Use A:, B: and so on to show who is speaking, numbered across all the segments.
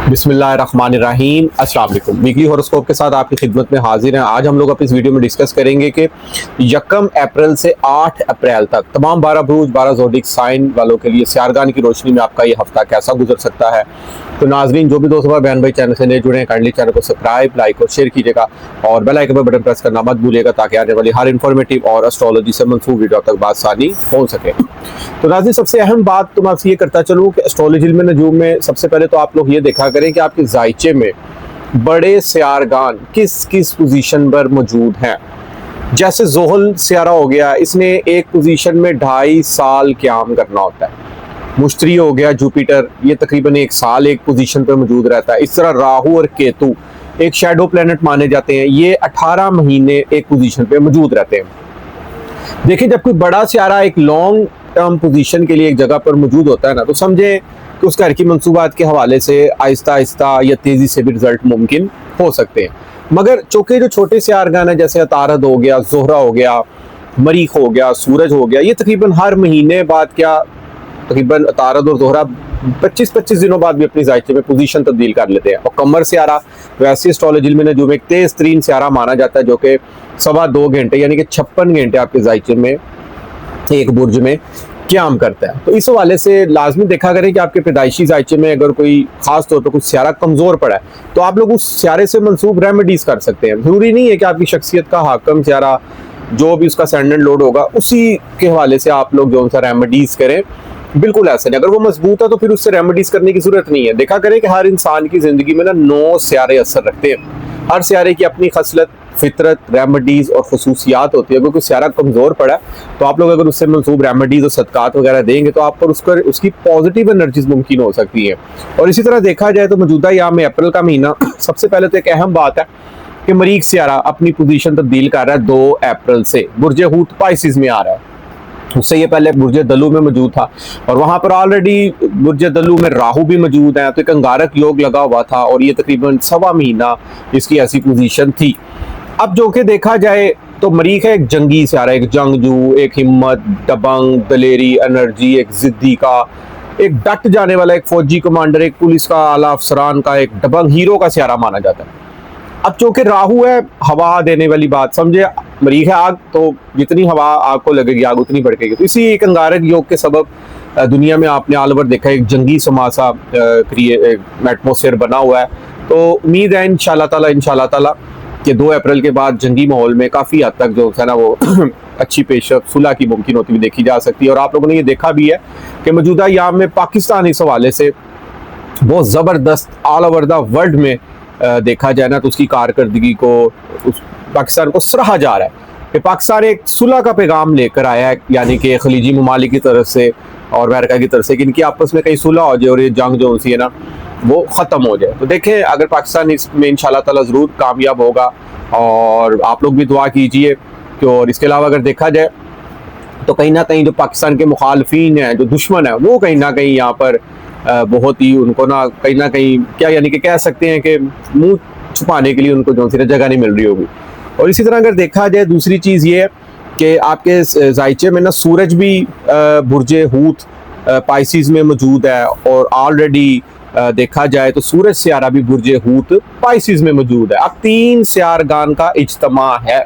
A: बिस्मिल्लाहिर्रहमानिर्रहीम, अस्सलाम वालेकुम। वीकली हॉरोस्कोप के साथ आपकी खिदमत में हाजिर हैं। आज हम लोग अपनी इस वीडियो में डिस्कस करेंगे कि 1 अप्रैल से 8 अप्रैल तक तमाम 12 बुरूज 12 ज़ोडिक साइन वालों के लिए सियारगान की रोशनी में आपका ये हफ्ता कैसा गुजर सकता है। तो नाजरीन, जो भी दोस्त हमारे बहन भाई चैनल से नए जुड़े हैं, काइंडली चैनल को सब्सक्राइब, लाइक और शेयर कीजिएगा और बेल आइकन पर बटन प्रेस करना मत भूलिएगा ताकि आने वाली हर इन्फॉर्मेटिव और एस्ट्रोलॉजी से मंसूब वीडियो तक बासानी पहुँच सके। तो नाज़रीन, सबसे अहम बात तो मैं आपसे ये करता चलूँ कि एस्ट्रोलॉजी में नजूम में सबसे पहले तो आप लोग ये देखा करें कि आपके जायचे में बड़े सियारगान किस किस पोजीशन पर मौजूद हैं। जैसे जोहल सियारा हो गया, इसने एक पोजीशन में 2.5 साल क़याम करना होता है। मुश्तरी हो गया, जुपिटर, ये तकरीबन 1 साल एक पोजीशन पर मौजूद रहता है। इस तरह राहु और केतु एक शैडो प्लैनेट माने जाते हैं, ये 18 महीने एक पोजीशन पे मौजूद रहते हैं। देखिए, जब कोई बड़ा सियारा एक लॉन्ग टर्म पोजीशन के लिए एक जगह पर मौजूद होता है ना, तो समझें कि उस घर की मंसूबात के हवाले से आहिस्ता आहिस्ता या तेज़ी से भी रिजल्ट मुमकिन हो सकते हैं। मगर चूँकि जो छोटे सियारगान है, जैसे अतारद हो गया, ज़ोहरा हो गया, मरीख हो गया, सूरज हो गया, ये तकरीबन हर महीने बाद तकरीबन अतारद और ज़ोहरा 25-25 दिनों बाद भी अपनी जायचे में पोजीशन तब्दील कर लेते हैं। और कमर सियारा वैसे एस्ट्रोलॉजी में जो एक तेज़ तरीन सियारा माना जाता है, जो कि 2.25 घंटे यानी कि 56 घंटे आपके जायचे में एक बुर्ज में क़याम करता है। तो इस हवाले से लाजमी देखा करें कि आपके पैदाइशी जायचे में अगर कोई खास तौर पर कुछ सियारा कमज़ोर पड़ा है, तो आप लोग उस सियारे से मंसूब रेमेडीज़ कर सकते हैं। ज़रूरी नहीं है कि आपकी शख्सियत का हाकम सियारा जो भी उसका सेंडेंट लोड होगा उसी के हवाले से आप लोग जो सा रेमेडीज़ करें, बिल्कुल ऐसा नहीं। अगर वो मजबूत है तो फिर उससे रेमेडीज़ करने की ज़रूरत नहीं है। देखा करें कि हर इंसान की ज़िंदगी में ना 9 सियारे असर रखते हैं। हर सियारे की अपनी खसलत, फितरत, रेमेडीज़ और खसूसियात होती है। अगर कोई सियारा कमज़ोर पड़ा है तो आप लोग अगर उससे मंसूब रेमेडीज़ और सदकात वगैरह देंगे तो आप पर उसकी पॉजिटिव एनर्जीज मुमकिन हो सकती है। और इसी तरह देखा जाए तो मौजूदा या में अप्रैल का महीना, सबसे पहले तो एक अहम बात है कि मरीख सियारा अपनी पोजीशन तब्दील कर रहा है 2 अप्रैल से। बुर्ज हूत पाइसिस में आ रहा है। उससे ये पहले बुर्ज दलू में मौजूद था और वहाँ पर ऑलरेडी बुर्ज दलू में राहु भी मौजूद है, तो एक अंगारक योग लगा हुआ था और ये तकरीबन 1.25 महीना इसकी ऐसी पोजीशन थी। अब जो कि देखा जाए तो मरीख है एक जंगी सियारा, एक जंगजू, एक हिम्मत, दबंग, दलेरी, एनर्जी, एक जिद्दी का, एक डट जाने वाला, एक फौजी कमांडर, एक पुलिस का आला अफसरान का, एक दबंग हीरो का सियारा माना जाता है। अब चूंकि राहु है हवा देने वाली बात, समझे, मरीख है आग, तो जितनी हवा आग को लगेगी आग उतनी भड़केगी। तो इसी एक अंगारक योग के सबब दुनिया में आपने ऑल ओवर देखा एक जंगी समासा एटमोसफेयर बना हुआ है। तो उम्मीद है इंशाल्लाह ताला कि 2 अप्रैल के बाद जंगी माहौल में काफ़ी हद तक जो है ना वो अच्छी पेशरफ सुलह की मुमकिन होती हुई देखी जा सकती है। और आप लोगों ने ये देखा भी है कि मौजूदा याम में पाकिस्तान इस हवाले से बहुत ज़बरदस्त ऑल ओवर द वर्ल्ड में देखा जाए ना तो उसकी कारकर्दगी को, उस पाकिस्तान को सराहा जा रहा है कि पाकिस्तान एक सुलह का पैगाम लेकर आया है, यानी कि खलीजी ममालिक की तरफ से और अमेरिका की तरफ से कि इनकी आपस में कहीं सुलह हो जाए और ये जंग जो सी है ना वो ख़त्म हो जाए। तो देखें, अगर पाकिस्तान इसमें इंशाल्लाह ताला ज़रूर कामयाब होगा और आप लोग भी दुआ कीजिए कि। और इसके अलावा अगर देखा जाए तो कहीं ना कहीं जो पाकिस्तान के मुखालफीन हैं, जो दुश्मन है, वो कहीं ना कहीं यहाँ पर बहुत ही उनको ना कहीं क्या यानी कि कह सकते हैं कि मुंह छुपाने के लिए उनको जो सी जगह नहीं मिल रही होगी। और इसी तरह अगर देखा जाए दूसरी चीज़ ये है कि आपके जायचे में ना सूरज भी बुर्ज हूत पाइसिस में मौजूद है और ऑलरेडी देखा जाए तो सूरज सियारा भी बुर्ज हूत पाइसिस में मौजूद है। अब 3 सियारगान का इज्तमा है,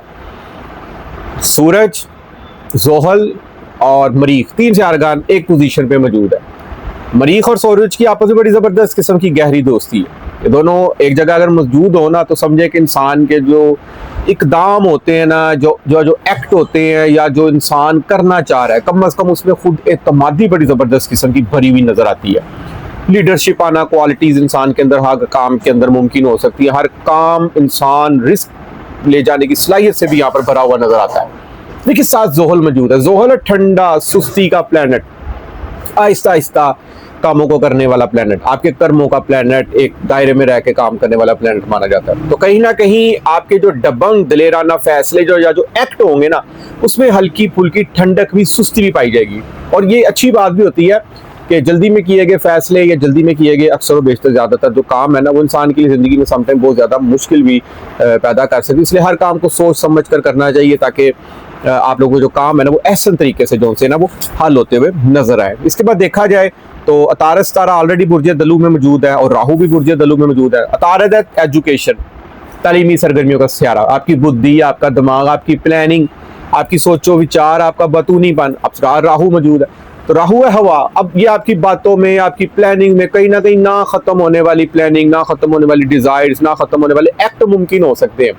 A: सूरज, जोहल और मरीख, 3 सियारगान एक पोजीशन पे मौजूद है। मरीख और सूरज की आपस में बड़ी ज़बरदस्त किस्म की गहरी दोस्ती है। ये दोनों एक जगह अगर मौजूद हो ना तो समझे कि इंसान के जो इकदाम होते हैं ना, जो एक्ट होते हैं या जो इंसान करना चाह रहा है, कम अज़ कम उसमें खुद एतमादी बड़ी ज़बरदस्त किस्म की भरी हुई नज़र आती है। लीडरशिप आना, क्वालिटीज़ इंसान के अंदर हर काम के अंदर मुमकिन हो सकती है। हर काम इंसान रिस्क ले जाने की सलाहियत से भी यहाँ पर भरा हुआ नज़र आता है। देखिए, साथ जोहल मौजूद है। जोहल है ठंडा, सुस्ती का प्लैनेट, आहिस्ता आहिस्ता कामों को करने वाला प्लैनेट, आपके कर्मों का प्लैनेट, एक दायरे में रह के काम करने वाला प्लैनेट माना जाता है। तो कहीं ना कहीं आपके जो दबंग दलेराना फैसले जो एक्ट होंगे ना, उसमें हल्की फुल्की ठंडक भी, सुस्ती भी पाई जाएगी। और ये अच्छी बात भी होती है कि जल्दी में किए गए फैसले या जल्दी में किए गए अक्सर बेशतर ज़्यादातर जो काम है ना, वो इंसान की ज़िंदगी में समटाइम बहुत ज़्यादा मुश्किल भी पैदा कर सकती है। इसलिए हर काम को सोच समझ कर करना चाहिए ताकि आप लोगों को जो काम है ना वो एहसन तरीके से जो उनसे ना वो हल होते हुए नजर आए। इसके बाद देखा जाए तो अतारद सितारा ऑलरेडी बुर्ज दलू में मौजूद है और राहु भी बुर्ज दलू में मौजूद है। अतारद है एजुकेशन, तालीमी सरगर्मियों का सियारा, आपकी बुद्धि, आपका दिमाग, आपकी प्लानिंग, आपकी सोचो विचार, आपका बतूनीपन। अब राहु मौजूद है तो राहु है हवा। अब ये आपकी बातों में, आपकी प्लानिंग में कहीं ना कहीं ना खत्म होने वाली प्लानिंग, ना खत्म होने वाली डिजायर्स, ना खत्म होने वाले एक्ट मुमकिन हो सकते हैं।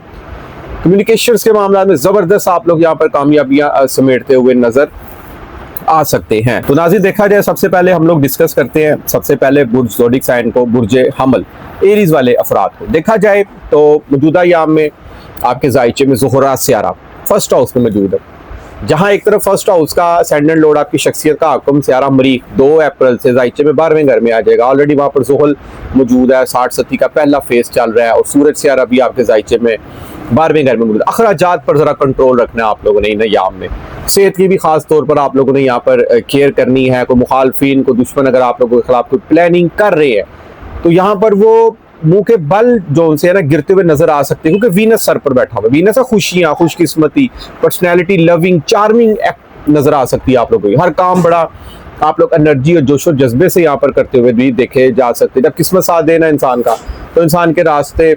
A: कम्युनिकेशंस के मामला में जबरदस्त आप लोग यहाँ पर कामयाबियां समेटते हुए नजर आ सकते हैं। तो नाज़रीन देखा जाए, सबसे पहले हम लोग डिस्कस करते हैं सबसे पहले बुर्ज ज़ोडिक साइन को, बुर्ज हमल एरीज वाले अफराद को। देखा जाए तो मौजूदा याम में आपके जायचे में ज़ुहरा सियारा फर्स्ट हाउस में मौजूद है, जहां एक तरफ फर्स्ट हाउस का सेंडन लॉर्ड आपकी शख्सियत का हुक्म सियारा मरीख 2 अप्रैल से जायचे में 12वें घर में आ जाएगा। ऑलरेडी वहां पर ज़ुहल मौजूद है, 60 का पहला फेज चल रहा है और सूरज सियारा भी आपके जायचे में 12वें घर में मौजूद है। अखराजात पर जरा कंट्रोल रखना है आप लोगों ने इन याम में, सेहत की भी खास तौर पर आप लोगों ने यहाँ पर केयर करनी है। कोई मुखालफिन, कोई दुश्मन अगर आप लोगों के खिलाफ कोई प्लानिंग कर रहे हैं तो यहाँ पर वो मुंह के बल जो उनसे है ना गिरते हुए नजर आ सकते हैं, क्योंकि वीनस सर पर बैठा हुआ है। वीनस है खुशियां, खुशकिस्मती, पर्सनैलिटी, लविंग, चार्मिंग एक्ट नजर आ सकती है आप लोगों की। हर काम बड़ा आप लोग एनर्जी और जोशो जज्बे से यहाँ पर करते हुए भी देखे जा सकते हैं। जब किस्मत साथ देना इंसान का तो इंसान के रास्ते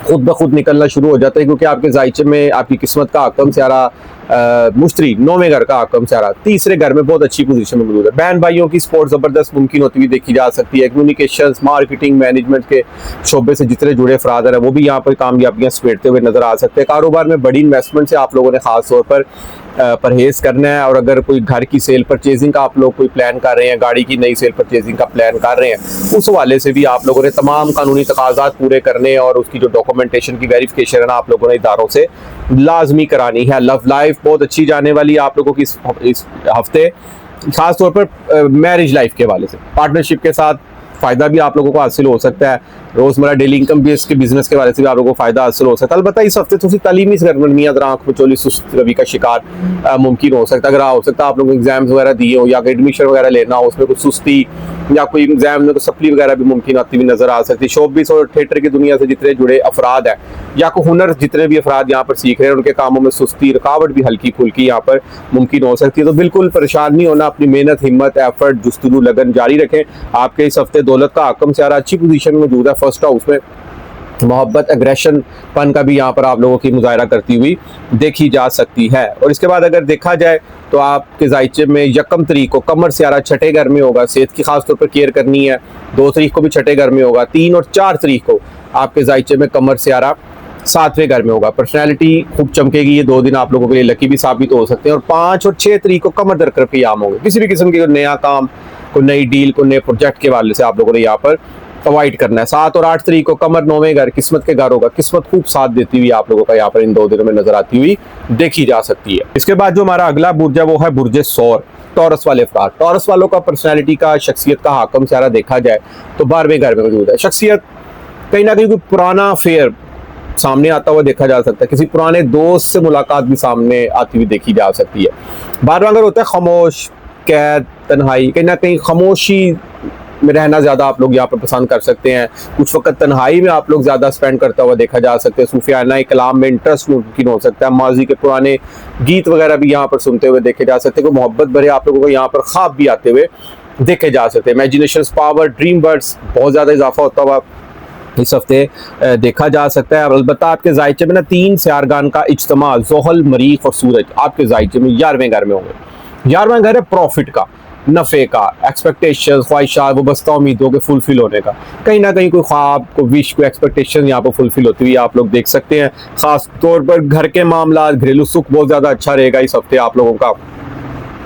A: खुद ब खुद निकलना शुरू हो जाता है, क्योंकि आपके जायचे में आपकी किस्मत का आकम सियारा मुश्तरी 9वें घर का आकम सियारा 3रे घर में बहुत अच्छी पोजीशन में मौजूद है। बहन भाइयों की सपोर्ट जबरदस्त मुमकिन होती हुई देखी जा सकती है। कम्युनिकेशंस, मार्केटिंग, मैनेजमेंट के शोबे से जितने जुड़े अफराद हैं वो भी यहाँ पर कामयाबियां समेटते हुए नजर आ सकते हैं। कारोबार में बड़ी इन्वेस्टमेंट से आप लोगों ने खास तौर पर परहेज करना है। और अगर कोई घर की सेल परचेजिंग का आप लोग कोई प्लान कर रहे हैं, गाड़ी की नई सेल परचेजिंग का प्लान कर रहे हैं, उस हवाले से भी आप लोगों ने तमाम कानूनी तकाजात पूरे करने और उसकी जो डॉक्यूमेंटेशन की वेरिफिकेशन है ना आप लोगों ने इदारों से लाजमी करानी है। लव लाइफ बहुत अच्छी जाने वाली है आप लोगों की इस हफ्ते, खास तौर पर मैरिज लाइफ के हवाले से। पार्टनरशिप के साथ फायदा भी आप लोगों को हासिल हो सकता है। रोजमर्रा डेली इनकम बेस के बिजनेस के बारे से भी आप लोगों को फायदा हासिल हो सकता है। अलबत्ता इस हफ्ते थोड़ी तालीमी सरगर्मियां आंख मचोली सुस्त रवि का शिकार मुमकिन हो सकता है। अगर हो सकता है आप लोग एग्जाम्स वगैरह दिए हो या एडमिशन वगैरह लेना हो, उसमें कुछ सुस्ती या कोई एग्जाम में सप्ली वगैरह भी मुमकिन आती हुई नजर आ सकती है। शोबिस और थिएटर की दुनिया से जितने जुड़े अफराद हैं या कोई हुनर जितने भी अफराद यहाँ पर सीख रहे हैं, उनके कामों में सुस्ती, रुकावट भी हल्की फुल्की यहाँ पर मुमकिन हो सकती है। तो बिल्कुल परेशान नहीं होना, अपनी मेहनत, हिम्मत, एफर्ट, जुस्तजू, लगन जारी रखें। आपके इस हफ्ते दौलत का आकम सियारा अच्छी पोजीशन में मौजूद है फर्स्ट हाउस में। मोहब्बत, एग्रेशन पन का भी यहाँ पर आप लोगों की मुजाहरा करती हुई देखी जा सकती है। और इसके बाद अगर देखा जाए तो आपके जायचे में 1 तारीख को कमर सियारा 6ठे घर में होगा, सेहत की खास तौर पर केयर करनी है। 2 तारीख को भी 6ठे घर में होगा। 3 और 4 तारीख को आपके जायचे में कमर सियारा 7वें घर में होगा। पर्सनैलिटी खूब चमकेगी। ये 2 दिन आप लोगों के लिए लकी भी साबित हो सकते हैं। और 5 और 6 तारीख को कमर दरकर के याम होंगे। किसी भी किस्म के नया काम, कोई नई डील, कोई नए प्रोजेक्ट के वाले से आप लोगों ने यहाँ पर अवॉइड करना है। 7 और 8 तारीख को कमर 9वें घर, किस्मत के घर होगा। किस्मत खूब साथ देती हुई आप लोगों का यहाँ पर इन 2 दिनों में नजर आती हुई देखी जा सकती है। इसके बाद जो हमारा अगला बुर्ज है वो है बुर्ज सौर, टॉरस वाले अफराद। टॉरस वालों का पर्सनैलिटी का, शख्सियत का हाकम सियारा देखा जाए तो 12वें घर में मौजूद है। शख्सियत कहीं ना कहीं कोई पुराना अफेयर सामने आता हुआ देखा जा सकता है। किसी पुराने दोस्त से मुलाकात भी सामने आती हुई देखी जा सकती है। 12वां घर होता है खामोश, कैद, तन्हाई। कहीं ना कहीं खामोशी में रहना ज़्यादा आप लोग यहाँ पर पसंद कर सकते हैं। कुछ वक्त तन्हाई में आप लोग ज़्यादा स्पेंड करता हुआ देखा जा सकते हैं। सूफियाना कलाम में इंटरेस्ट मुमकिन हो सकता है। माजी के पुराने गीत वगैरह भी यहाँ पर सुनते हुए देखे जा सकते हैं। कोई मोहब्बत भरे आप लोगों को यहाँ पर ख्वाब भी आते हुए देखे जा सकते हैं। इमेजिनेशन पावर, ड्रीम बर्ड्स बहुत ज़्यादा इजाफा होता हुआ इस हफ्ते देखा जा सकता है। अलबत्ता आपके जायचे में ना 3 सियारगान का इज्तिमा, ज़ुहल, मरीख और सूरज आपके जायचे में 11वें घर में होंगे। 11वां घर है प्रॉफिट का, नफ़े का, एक्सपेक्टेशन, ख्वाहिशात, वाबस्ता उम्मीदों के फुलफिल होने का। कहीं ना कहीं कोई ख्वाब, कोई विश, कोई एक्सपेक्टेशन यहाँ पर फुलफिल होती हुई आप लोग देख सकते हैं। खास तौर पर घर के मामला, घरेलू सुख बहुत ज़्यादा अच्छा रहेगा इस हफ्ते आप लोगों का।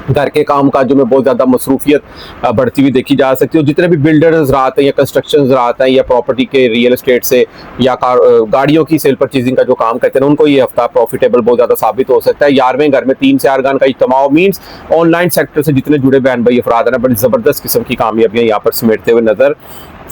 A: घर के काम काजों में बहुत ज़्यादा मसरूफियत बढ़ती हुई देखी जा सकती है। जितने भी बिल्डर्स रात हैं या कंस्ट्रक्शन रात हैं या प्रॉपर्टी के रियल एस्टेट से या गाड़ियों की सेल परचेजिंग का जो काम करते हैं उनको ये हफ्ता प्रॉफिटेबल बहुत ज़्यादा साबित हो सकता है। 11वें घर में 3 सियारगान का इज्तिमा मीन्स ऑनलाइन सेक्टर से जितने जुड़े बहन भाई अफराद हैं बड़ी ज़बरदस्त किस्म की कामयाबियाँ यहाँ पर समेटते हुए नजर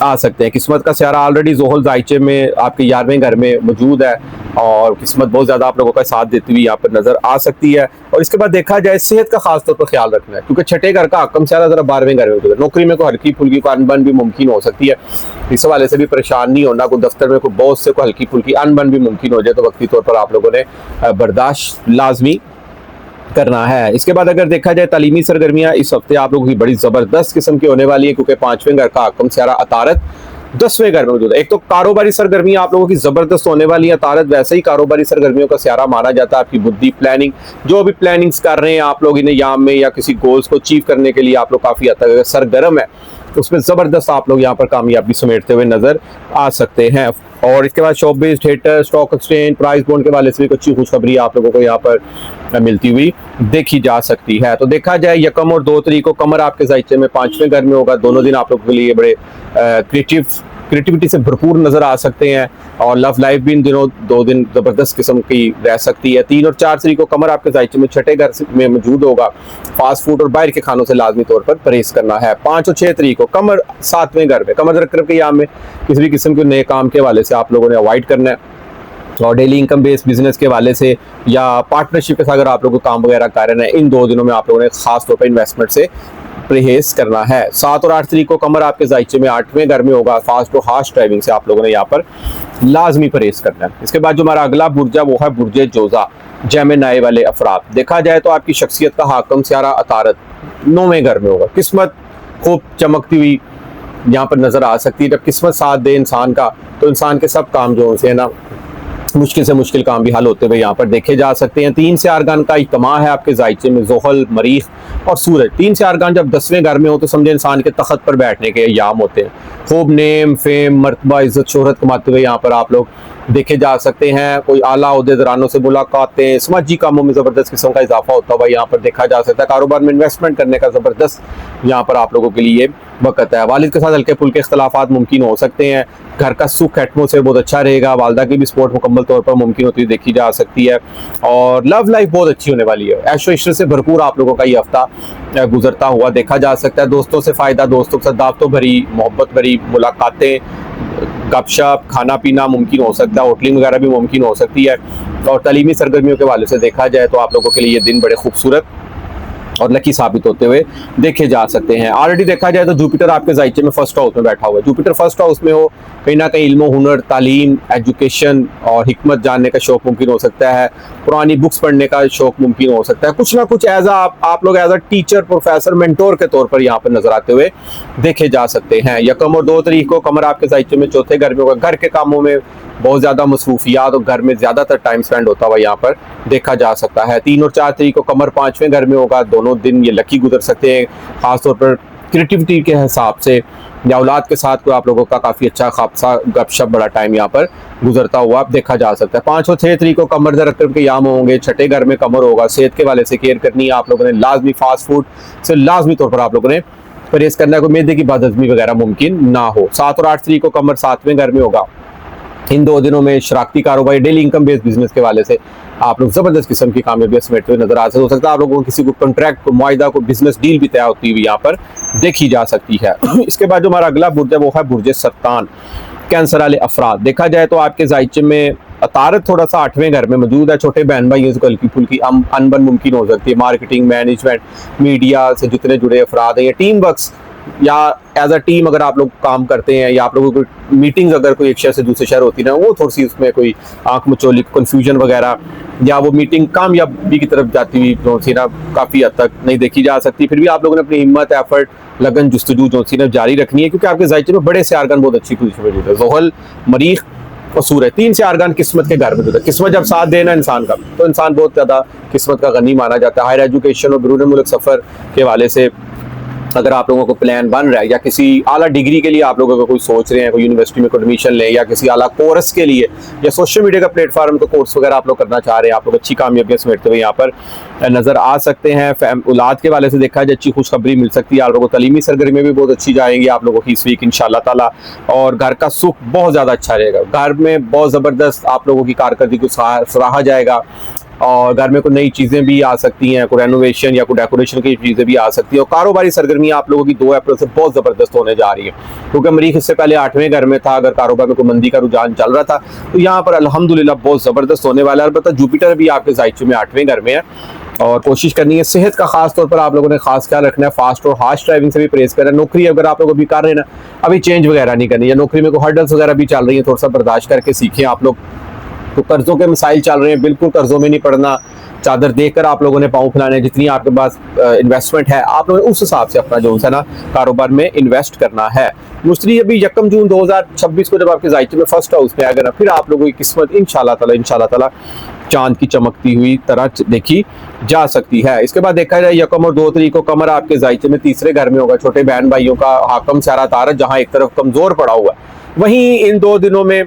A: आ सकते हैं। किस्मत का सियारा ऑलरेडी ज़ुहल जायचे में आपके 11वें घर में मौजूद है और किस्मत बहुत ज़्यादा आप लोगों का साथ देती हुई यहाँ पर नजर आ सकती है। और इसके बाद देखा जाए सेहत का खास तौर पर ख्याल रखना है, क्योंकि 6ठे घर का आकम सियारा जरा 12वें घर में मौजूद है। नौकरी में कोई हल्की फुल्की को अनबन भी मुमकिन हो सकती है। इस हवाले से भी परेशान नहीं होना। कोई दफ्तर में कोई बॉस से कोई हल्की फुल्की अनबन भी मुमकिन हो जाए तो वक्ती तौर पर आप लोगों ने बर्दाश्त लाजमी करना है। इसके बाद अगर देखा जाए तालीमी सरगर्मियां इस हफ्ते आप लोगों की बड़ी ज़बरदस्त किस्म की होने वाली है, क्योंकि 5वें घर का हाकिम सियारा अतारत 10वें घर में मौजूद है। एक तो कारोबारी सरगर्मियां आप लोगों की जबरदस्त होने वाली है। अतारत वैसे ही कारोबारी सरगर्मियों का सियारा माना जाता है। आपकी बुद्धि, प्लानिंग, जो भी प्लानिंग्स कर रहे हैं आप लोग इन्हें याम में या किसी गोल्स को अचीव करने के लिए आप लोग काफी हद तक सरगर्म है, उसमें जबरदस्त आप लोग यहाँ पर कामयाबी समेटते हुए नजर आ सकते हैं। और इसके बाद showbiz, theatre, stock exchange, price bond के वाले से भी अच्छी खुशखबरी आप लोगों को यहाँ पर मिलती हुई देखी जा सकती है। तो देखा जाए 1 और 2 तारीख को कमर आपके जायचे में 5वें घर में होगा। दोनों दिन आप लोगों के लिए बड़े क्रिएटिविटी से भरपूर नजर आ सकते हैं। और लव लाइफ भी इन दिनों 2 दिन जबरदस्त किस्म की रह सकती है। 3 और 4 तारीख को कमर आपके जायचे में 6ठे घर में मौजूद होगा। फास्ट फूड और बाहर के खानों से लाजमी तौर पर परहेज करना है। 5 और 6 तारीख को कमर 7वें घर में, कमर रकब के याम में किसी भी किस्म के नए काम के हवाले से आप लोगों ने अवॉइड करना है। और डेली इनकम बेस्ड बिजनेस के हवाले से या पार्टनरशिप के साथ अगर आप लोग काम वगैरह कर रहे हैं, इन 2 दिनों में आप लोगों ने खास तौर पर इन्वेस्टमेंट से परहेज करना है। 7 और 8 तारीख को कमर आपके जायचे में 8वें घर में होगा। फास्ट और हार्श ड्राइविंग से आप लोगों ने यहाँ पर लाजमी परहेज करना है। इसके बाद जो हमारा अगला बुर्ज है वो है बुर्ज जोजा, जेमिनी वाले अफराद। देखा जाए तो आपकी शख्सियत का हाकिम सियारा अतारत 9वें घर में होगा। किस्मत खूब चमकती हुई यहाँ पर नजर आ सकती है। जब किस्मत साथ दे इंसान का तो इंसान के सब काम जो है ना, मुश्किल से मुश्किल काम भी हल होते हुए यहाँ पर देखे जा सकते हैं। 3 से आरगान का इज्तिमा है आपके जायचे में, ज़ोहल, मरीख और सूरज। 3 से आरगान जब 10वें घर में हो तो समझे इंसान के तख्त पर बैठने के याम होते हैं। खूब नेम, फेम, मर्तबा, इज्जत, शोहरत कमाते हुए यहाँ पर आप लोग देखे जा सकते हैं। कोई आला ओहदेदारानों से मुलाकातें, समाजी कामों में ज़बरदस्त किस्म का इजाफा होता हुआ यहाँ पर देखा जा सकता है। कारोबार में इन्वेस्टमेंट करने का ज़बरदस्त यहाँ पर आप लोगों के लिए वक़्त है। वालिद के साथ हल्के फुल्के इख्तलाफात मुमकिन हो सकते हैं। घर का सुख एटमोसफेयर बहुत अच्छा रहेगा। वालदा की भी सपोर्ट मुकम्मल तौर पर मुमकिन होती हुई देखी जा सकती है। और लव लाइफ बहुत अच्छी होने वाली है। ऐशो इश्क से भरपूर आप लोगों का ये हफ्ता गुजरता हुआ देखा जा सकता है। दोस्तों से फ़ायदा, दोस्तों के साथ दावतों भरी, मोहब्बत भरी मुलाकातें, गपशप, खाना पीना मुमकिन हो सकता है। होटलिंग वगैरह भी मुमकिन हो सकती है। और तालीमी सरगर्मियों के हवाले से देखा जाए तो आप लोगों के लिए ये दिन बड़े खूबसूरत और लकी साबित होते हुए देखे जा सकते हैं। ऑलरेडी देखा जाए तो जुपिटर आपके जायचे में फर्स्ट हाउस में बैठा हुआ है। जुपिटर फर्स्ट हाउस में हो, कहीं ना कहीं इल्म, हुनर, तालीम, एजुकेशन और हिकमत जानने का शौक मुमकिन हो सकता है। पुरानी बुक्स पढ़ने का शौक मुमकिन हो सकता है। कुछ ना कुछ एज आप लोग as a teacher, professor, mentor के तौर पर यहाँ पर नजर आते हुए देखे जा सकते हैं। 1 और 2 तारीख को कमर आपके जायचे में 4थे घर में होगा। घर के कामों में बहुत ज़्यादा मसरूफियात और घर में ज़्यादातर टाइम स्पेंड होता हुआ यहाँ पर देखा जा सकता है। 3 और 4 तारीख को कमर 5वें घर में होगा। दोनों दिन ये लकी गुजर सकते हैं, खासतौर पर क्रिएटिविटी के हिसाब से या औलाद के साथ कोई आप लोगों का काफ़ी अच्छा खासा गपशप बड़ा टाइम यहाँ पर गुजरता हुआ देखा जा सकता है। 5 और 6 तारीख को कमर रकब के याम होंगे। 6ठे घर में कमर होगा। सेहत के वाले से केयर करनी है आप लोगों ने। लाजमी फास्ट फूड से लाजमी तौर पर आप लोगों ने परहेज करना है, कोई मैदे की बदहजमी वगैरह मुमकिन ना हो। 7 और 8 तारीख को कमर 7वें घर में होगा। इन 2 दिनों में शराकती कारोबार, डेली इनकम बेस्ड बिजनेस के वाले से आप लोग जबरदस्त किस्म की कामयाबी समेटते हुए नजर आ सकते हो सकता है। आप लोगों को किसी को कॉन्ट्रैक्ट, को मुआहिदा, को बिजनेस डील भी तय होती हुई यहाँ पर देखी जा सकती है। इसके बाद जो हमारा अगला बुर्ज है वो है बुर्ज सरतान, कैंसर वाले अफराद। देखा जाए तो आपके जायचे में अतारत थोड़ा सा 8वें घर में मौजूद है। छोटे बहन भाइयों से हल्की फुल्की अनबन मुमकिन हो सकती है। मार्केटिंग, मैनेजमेंट, मीडिया से जितने जुड़े अफराद हैं, या टीम वर्क्स या एज अ टीम अगर आप लोग काम करते हैं, या आप लोगों को मीटिंग्स अगर कोई एक शहर से दूसरे शहर होती है ना, वो थोड़ी सी उसमें कोई आंख मचोली, कन्फ्यूजन वगैरह, या वो मीटिंग कामयाबी की तरफ जाती हुई जो सी ना काफ़ी हद तक नहीं देखी जा सकती। फिर भी आप लोगों ने अपनी हिम्मत, एफर्ट, लगन, जुस्तजू जो सी ना जारी रखनी है, क्योंकि आपके जायचे में बड़े से आर्गन बहुत अच्छी पोजीशन में है। ज़ोहल, मरीख और सूरज, 3 से आर्गन किस्मत के घर में होता है। किस्मत जब साथ देना इंसान का तो इंसान बहुत ज़्यादा किस्मत का गनी माना जाता है। हायर एजुकेशन और बैरून मुल्क सफ़र के वाले से अगर आप लोगों को प्लान बन रहा है, या किसी आला डिग्री के लिए आप लोगों को कोई सोच रहे हैं, कोई यूनिवर्सिटी में कोई एडमिशन लें, या किसी आला कोर्स के लिए, या सोशल मीडिया का प्लेटफॉर्म का कोर्स वगैरह आप लोग करना चाह रहे हैं, आप लोग अच्छी कामयाबियां समेटते हुए यहाँ पर नजर आ सकते हैं। औलाद के वाले से देखा जाए अच्छी खुशखबरी मिल सकती है। आप लोगों को तालीमी सरगर्मी भी बहुत अच्छी जाएंगी आप लोगों की इस वीक इंशाल्लाह ताला। और घर का सुख बहुत ज़्यादा अच्छा रहेगा। घर में बहुत ज़बरदस्त आप लोगों की कारकर्दगी को सराहा जाएगा। और घर में कोई नई चीज़ें भी आ सकती हैं, कोई रेनोवेशन या कोई डेकोरेशन की चीज़ें भी आ सकती हैं। और कारोबारी सरगर्मी आप लोगों की 2 अप्रैल से बहुत ज़बरदस्त होने जा रही है, क्योंकि मरीख इससे पहले 8वें घर में था। अगर कारोबार में कोई मंदी का रुझान चल रहा था तो यहाँ पर अल्हम्दुलिल्लाह बहुत ज़बरदस्त होने वाला है। अलबत्ता जुपिटर भी आपके जायचे में 8वें घर में है। और कोशिश करनी है सेहत का खास तौर पर आप लोगों ने खास ख्याल रखना है। फास्ट और हार्श ड्राइविंग से भी परहेज करना है। नौकरी अगर आप लोग अभी कर रहे हैं ना, अभी चेंज वगैरह नहीं करनी, या नौकरी में कोई हर्डल्स वगैरह भी चल रही है, थोड़ा सा बर्दाश्त करके सीखें आप लोग। तो कर्जों के मसाइल चल रहे हैं, बिल्कुल कर्जों में नहीं पड़ना। चादर देखकर आप लोगों ने पाँव फैलाने हैं, जितनी आपके पास इन्वेस्टमेंट है आप लोगों ने उस हिसाब से अपना जो है ना कारोबार में इन्वेस्ट करना है। मुश्तरी अभी 1 जून 2026 को जब आपके जायचे में फर्स्ट हाउस में आएगा ना, फिर आप लोगों की किस्मत इंशाल्लाह ताला चांद की चमकती हुई तरह देखी जा सकती है। इसके बाद देखा जाए 1 और 2 तारीख को कमर आपके जायचे में तीसरे घर में होगा। छोटे बहन भाइयों का हाकम सारा तारत जहां एक तरफ कमजोर पड़ा हुआ है, वहीं इन 2 दिनों में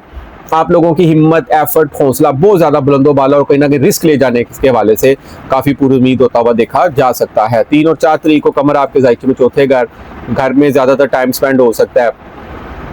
A: आप लोगों की हिम्मत, एफर्ट, हौसला बहुत ज्यादा बुलंदोबाला और कहीं ना कहीं रिस्क ले जाने के हवाले से काफी पूरी उम्मीद होता हुआ देखा जा सकता है। 3 और 4 तारीख को कमर आपके जायचे में चौथे घर में ज्यादातर टाइम स्पेंड हो सकता है।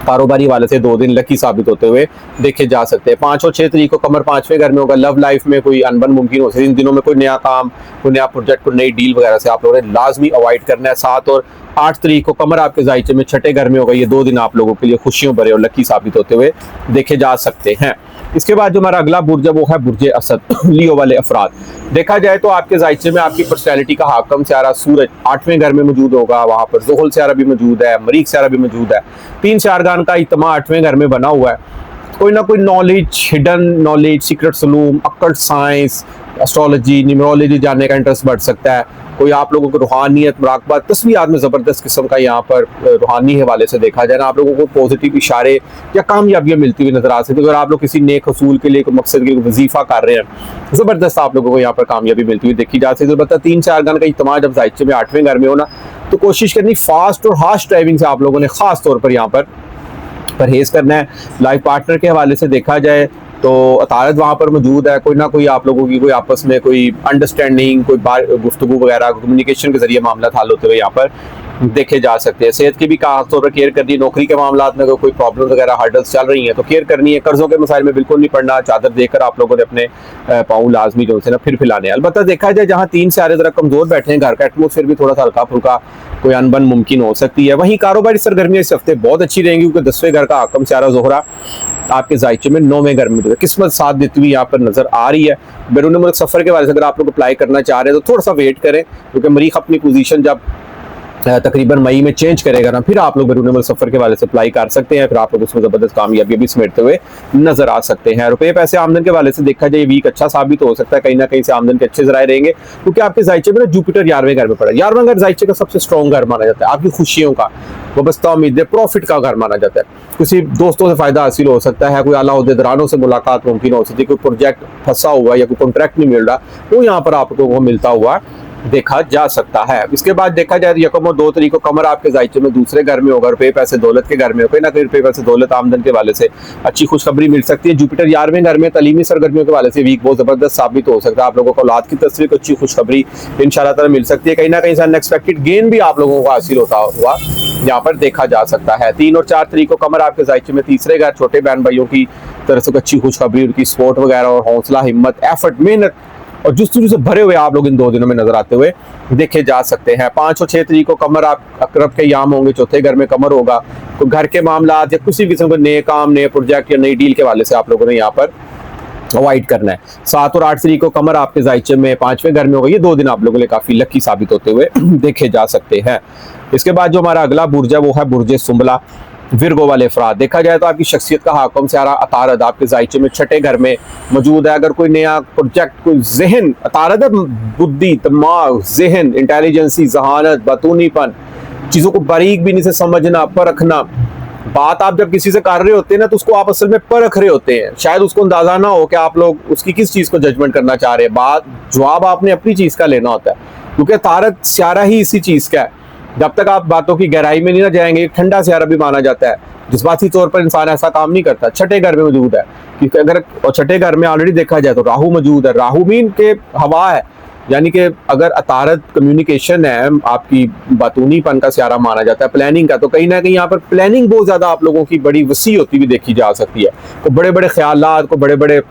A: कारोबारी वाले से 2 दिन लकी साबित होते हुए देखे जा सकते हैं। 5 और 6 तारीख को कमर 5वें घर में होगा। लव लाइफ में कोई अनबन मुमकिन हो सकती है। इन दिनों में कोई नया काम, कोई नया प्रोजेक्ट, कोई नई डील वगैरह से आप लोगों ने लाजमी अवॉइड करना है। 7 और 8 तारीख को कमर आपके जायचे में छठे घर में होगा। ये 2 दिन आप लोगों के लिए खुशियों भरे और लकी साबित होते हुए देखे जा सकते हैं। इसके बाद जो हमारा अगला बुर्ज है वो है बुर्ज असद, लियो वाले अफराद। देखा जाए तो आपके जायचे में आपकी पर्सनैलिटी का हाकम सियारा सूरज 8वें घर में मौजूद होगा। वहां पर ज़ोहल सियारा भी मौजूद है, मरीख सियारा भी मौजूद है। 3 शारगान का इज्तिमा 8वें घर में बना हुआ है। कोई ना कोई नॉलेज, हिडन नॉलेज, सीक्रेट सलूम, अक्कड़ साइंस, एस्ट्रोलॉजी, न्यूमरोलॉजी जानने का इंटरेस्ट बढ़ सकता है। कोई आप लोगों को रूहानियत, मुराकबा, तस्वीरात में ज़बरदस्त किस्म का यहाँ पर रूहानी हवाले से देखा जाए ना, आप लोगों को पॉजिटिव इशारे या कामयाबियाँ मिलती हुई नजर आ सकती है। अगर आप लोग किसी नेक हसूल के लिए, मकसद के लिए वजीफा कर रहे हैं, ज़बरदस्त आप लोगों को यहाँ पर कामयाबी मिलती हुई देखी जा सकती है। अलबत्ता 3 शारगान का इज्तिमा जब जायचे में 8वें घर में हो ना, तो कोशिश करनी फास्ट और हार्श ड्राइविंग से आप लोगों ने खास तौर पर यहाँ पर परहेज करना है। लाइफ पार्टनर के हवाले से देखा जाए तो अतारत वहाँ पर मौजूद है। कोई ना कोई आप लोगों की कोई आपस में कोई अंडरस्टैंडिंग, कोई गुफ्तगू वगैरह, कम्युनिकेशन के जरिए मामला हल होते हुए यहाँ पर देखे जा सकते हैं। सेहत की भी खास तौर पर केयर करनी है। नौकरी के मामला में कोई प्रॉब्लम वगैरह हर्डल्स चल रही हैं तो केयर करनी है। कर्जों के मसाइल में बिल्कुल नहीं पड़ना। चादर देखकर आप लोगों ने अपने पाँव लाजमी जो है ना फिर फैलाने हैं। अलबत्ता देखा जाए जहाँ 3 सियारे जरा कमजोर बैठे हैं, घर का एटमोसफेयर भी थोड़ा सा हल्का फुल्का, कोई अनबन मुमकिन हो सकती है। वहीं कारोबारी सरगर्मियां इस हफ्ते बहुत अच्छी रहेंगी क्योंकि 10वें घर का हाकम सियारा ज़ोहरा आपके जायचे में 9वें घर में किस्मत साथ देती हुई यहाँ पर नजर आ रही है। बैरून मुल्क सफर के बारे में अगर आप लोग अप्लाई करना चाह रहे हैं तो थोड़ा सा वेट करें, क्योंकि मरीख अपनी पोजीशन जब तकरीबन मई में चेंज करेगा ना, फिर आप लोग बैरून मुल्क सफर के वाले से अप्लाई कर सकते हैं। फिर आप लोग उसमें जबरदस्त कामयाबी भी समेटते हुए नजर आ सकते हैं। रुपए पैसे आमदन के वाले से देखा जाए वीक अच्छा साबित हो सकता है। कहीं ना कहीं से आमदन के अच्छे जराए रहेंगे क्योंकि आपके जायचे में जुपिटर 11वें घर में पड़ा है। 11वां घर जायचे का सबसे स्ट्रॉन्ग घर माना जाता है। आपकी खुशियों का, वाबस्ता उम्मीदें, प्रॉफिट का घर माना जाता है। किसी दोस्तों से फायदा हासिल हो सकता है, कोई आला ओहदेदारों से मुलाकात मुमकिन हो सकती है, कोई प्रोजेक्ट फंसा हुआ या कोई कॉन्ट्रैक्ट नहीं मिल रहा वो यहाँ पर आप लोगों को मिलता हुआ देखा जा सकता है। इसके बाद देखा जाए 1 और 2 तारीख को कमर आपके जायचे में दूसरे घर में होगा। रुपए पैसे दौलत के घर में होगा। ना कहीं रुपए पैसे दौलत आमदन के वाले से अच्छी खुशखबरी मिल सकती है। जुपिटर 11वें घर में तलीमी सरगर्मियों के वाले से वीक बहुत जबरदस्त साबित हो सकता है। आप लोगों को औलाद की तस्वीर को अच्छी खुशखबरी इंशाल्लाह ताला मिल सकती है। कहीं ना कहीं से अनएक्सपेक्टेड गेन भी आप लोगों को हासिल होता हुआ यहाँ पर देखा जा सकता है। 3 और 4 तारीख को कमर आपके जायचे में तीसरे घर, छोटे बहन भाइयों की तरफ से अच्छी खुशखबरी, उनकी सपोर्ट वगैरह और हौसला, हिम्मत, एफर्ट, मेहनत और जुस्तजू से भरे हुए आप लोग इन 2 दिनों में नजर आते हुए देखे जा सकते हैं। 5 और 6 तारीख को कमर आप अकरब के याम होंगे। चौथे घर में कमर होगा। तो घर के मामला या किसी किस्म के नए काम, नए प्रोजेक्ट या नई डील के वाले से आप लोगों ने यहाँ पर अवॉइड करना है। 7 और 8 तारीख को कमर आपके जायचे में 5वें घर में होगा। ये 2 दिन आप लोगों के लिए काफी लकी साबित होते हुए देखे जा सकते हैं। इसके बाद जो हमारा अगला बुर्ज है वो है बुर्ज सुंबला, विर्गो वाले अफराद। देखा जाए तो आपकी शख्सियत का हाकम सियारा अतारद आपके जायचे में छठे घर में मौजूद है। अगर कोई नया प्रोजेक्ट, कोई जहन, अतारद बुद्धि, दिमाग, जहन, इंटेलिजेंसी, जहानत, बतूनीपन, चीजों को बारीक बीनी से समझना, परखना। बात आप जब किसी से कर रहे होते हैं ना तो उसको आप असल में परख रहे होते हैं। शायद उसको अंदाजा ना हो कि आप लोग उसकी किस चीज को जजमेंट करना चाह रहे हैं। बात जवाब आपने अपनी चीज का लेना होता है क्योंकि अतारद सियारा ही इसी चीज का है। जब तक आप बातों की गहराई में नहीं ना जाएंगे, ठंडा सियारा भी माना जाता है। जज्बाती तौर पर इंसान ऐसा काम नहीं करता। छठे घर में मौजूद है क्योंकि अगर और छठे घर में ऑलरेडी देखा जाए तो राहु मौजूद है। राहु मीन के हवा है, यानी कि अगर अतारत कम्युनिकेशन है, आपकी बातूनीपन का सियारा माना जाता है, प्लानिंग का, तो कहीं ना कहीं यहाँ पर प्लानिंग बहुत ज्यादा आप लोगों की बड़ी वसी होती हुई देखी जा सकती है। तो बड़े बड़े ख्यालात को बड़े बड़े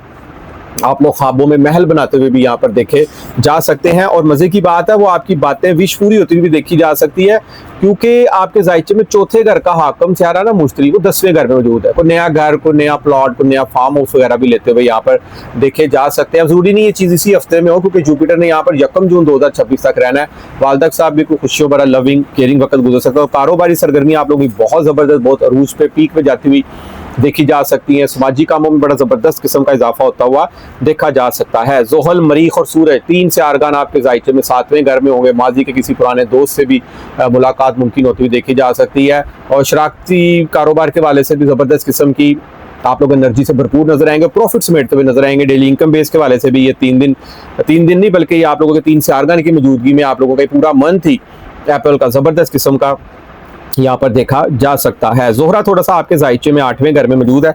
A: आप लोग ख्वाबों में महल बनाते हुए भी यहाँ पर देखे जा सकते हैं। और मजे की बात है वो आपकी बातें विश पूरी होती हुई भी देखी जा सकती है क्योंकि आपके जायचे में चौथे घर का हाकम सियारा ना मुश्तरी वो 10वें घर में मौजूद है। कोई नया घर, कोई नया प्लॉट, कोई नया फार्म हाउस वगैरह भी लेते हुए यहाँ पर देखे जा सकते हैं। जरूरी नहीं ये चीज इसी हफ्ते में हो क्योंकि जुपिटर ने यहाँ पर 1 जून 2026 तक रहना है। वालदा साहब भी कोई खुशियों भरा लविंग केयरिंग वक्त गुजर सकता है। और कारोबारी सरगर्मी आप लोगों की बहुत जबरदस्त, बहुत अरूज पे, पीक पे जाती हुई देखी जा सकती हैं। समाजी कामों में बड़ा ज़बरदस्त किस्म का इजाफा होता हुआ देखा जा सकता है। ज़ोहल, मरीख और सूरज 3 सियारगान आपके जायचे में 7वें घर में होंगे। माजी के किसी पुराने दोस्त से भी मुलाकात मुमकिन होती हुई देखी जा सकती है और शराकती कारोबार के वाले से भी ज़बरदस्त किस्म की आप लोग एनर्जी से भरपूर नजर आएंगे, प्रॉफिट समेटते हुए नजर आएंगे। डेली इनकम बेस के वाले से भी ये 3 दिन नहीं बल्कि ये आप लोगों के 3 सियारगान की मौजूदगी में आप लोगों का पूरा मंथ ही एप्पल का ज़बरदस्त किस्म का यहाँ पर देखा जा सकता है। जोहरा थोड़ा सा आपके जायचे में 8वें घर में मौजूद है।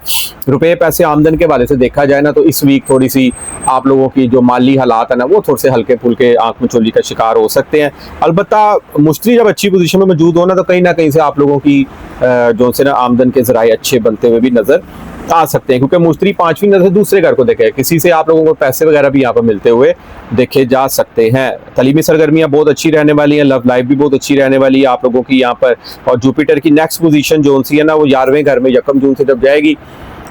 A: रुपए पैसे आमदन के वाले से देखा जाए ना तो इस वीक थोड़ी सी आप लोगों की जो माली हालात है ना वो थोड़े से हल्के फुल्के आंख में चोली का शिकार हो सकते हैं। अलबत्ता मुश्तरी जब अच्छी पोजीशन में मौजूद हो ना तो कहीं ना कहीं से आप लोगों की जो से ना आमदन के जराए अच्छे बनते हुए भी नजर आ सकते हैं, क्योंकि मुश्तरी 5वीं नजर दूसरे घर को देखे, किसी से आप लोगों को पैसे वगैरह भी यहाँ पर मिलते हुए देखे जा सकते हैं। तलीमी सरगर्मियाँ बहुत अच्छी रहने वाली हैं, लव लाइफ भी बहुत अच्छी रहने वाली है आप लोगों की यहाँ पर। और जुपिटर की नेक्स्ट पोजीशन जो सी है ना वो 11वें घर में 1 जून से जब जाएगी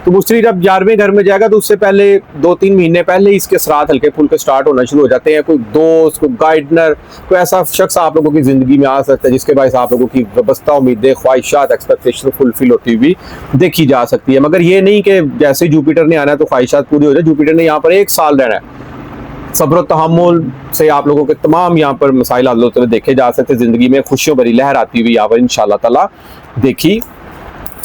A: तो मुश्तरी जब 11वें घर में जाएगा तो उससे पहले 2-3 महीने पहले इसके असरात हल्के फुल्के स्टार्ट होना शुरू हो जाते हैं। कोई दोस्त, कोई गाइडनर, कोई ऐसा शख्स आप लोगों की जिंदगी में आ सकता है जिसके बायस आप लोगों की वाबस्ता उम्मीदें, ख्वाहिशात, एक्सपेक्टेशन फुलफिल होती हुई देखी जा सकती है। मगर ये नहीं कि जैसे जुपिटर ने आना है तो ख्वाहिशात पूरी हो जाए। जुपिटर ने यहाँ पर 1 साल रहना है। सब्र तहम्मुल से आप लोगों के तमाम यहाँ पर मसाइल हल होते हुए देखे जा सकते हैं। जिंदगी में खुशियों भरी लहर आती हुई यहाँ पर इंशाअल्लाह ताला देखी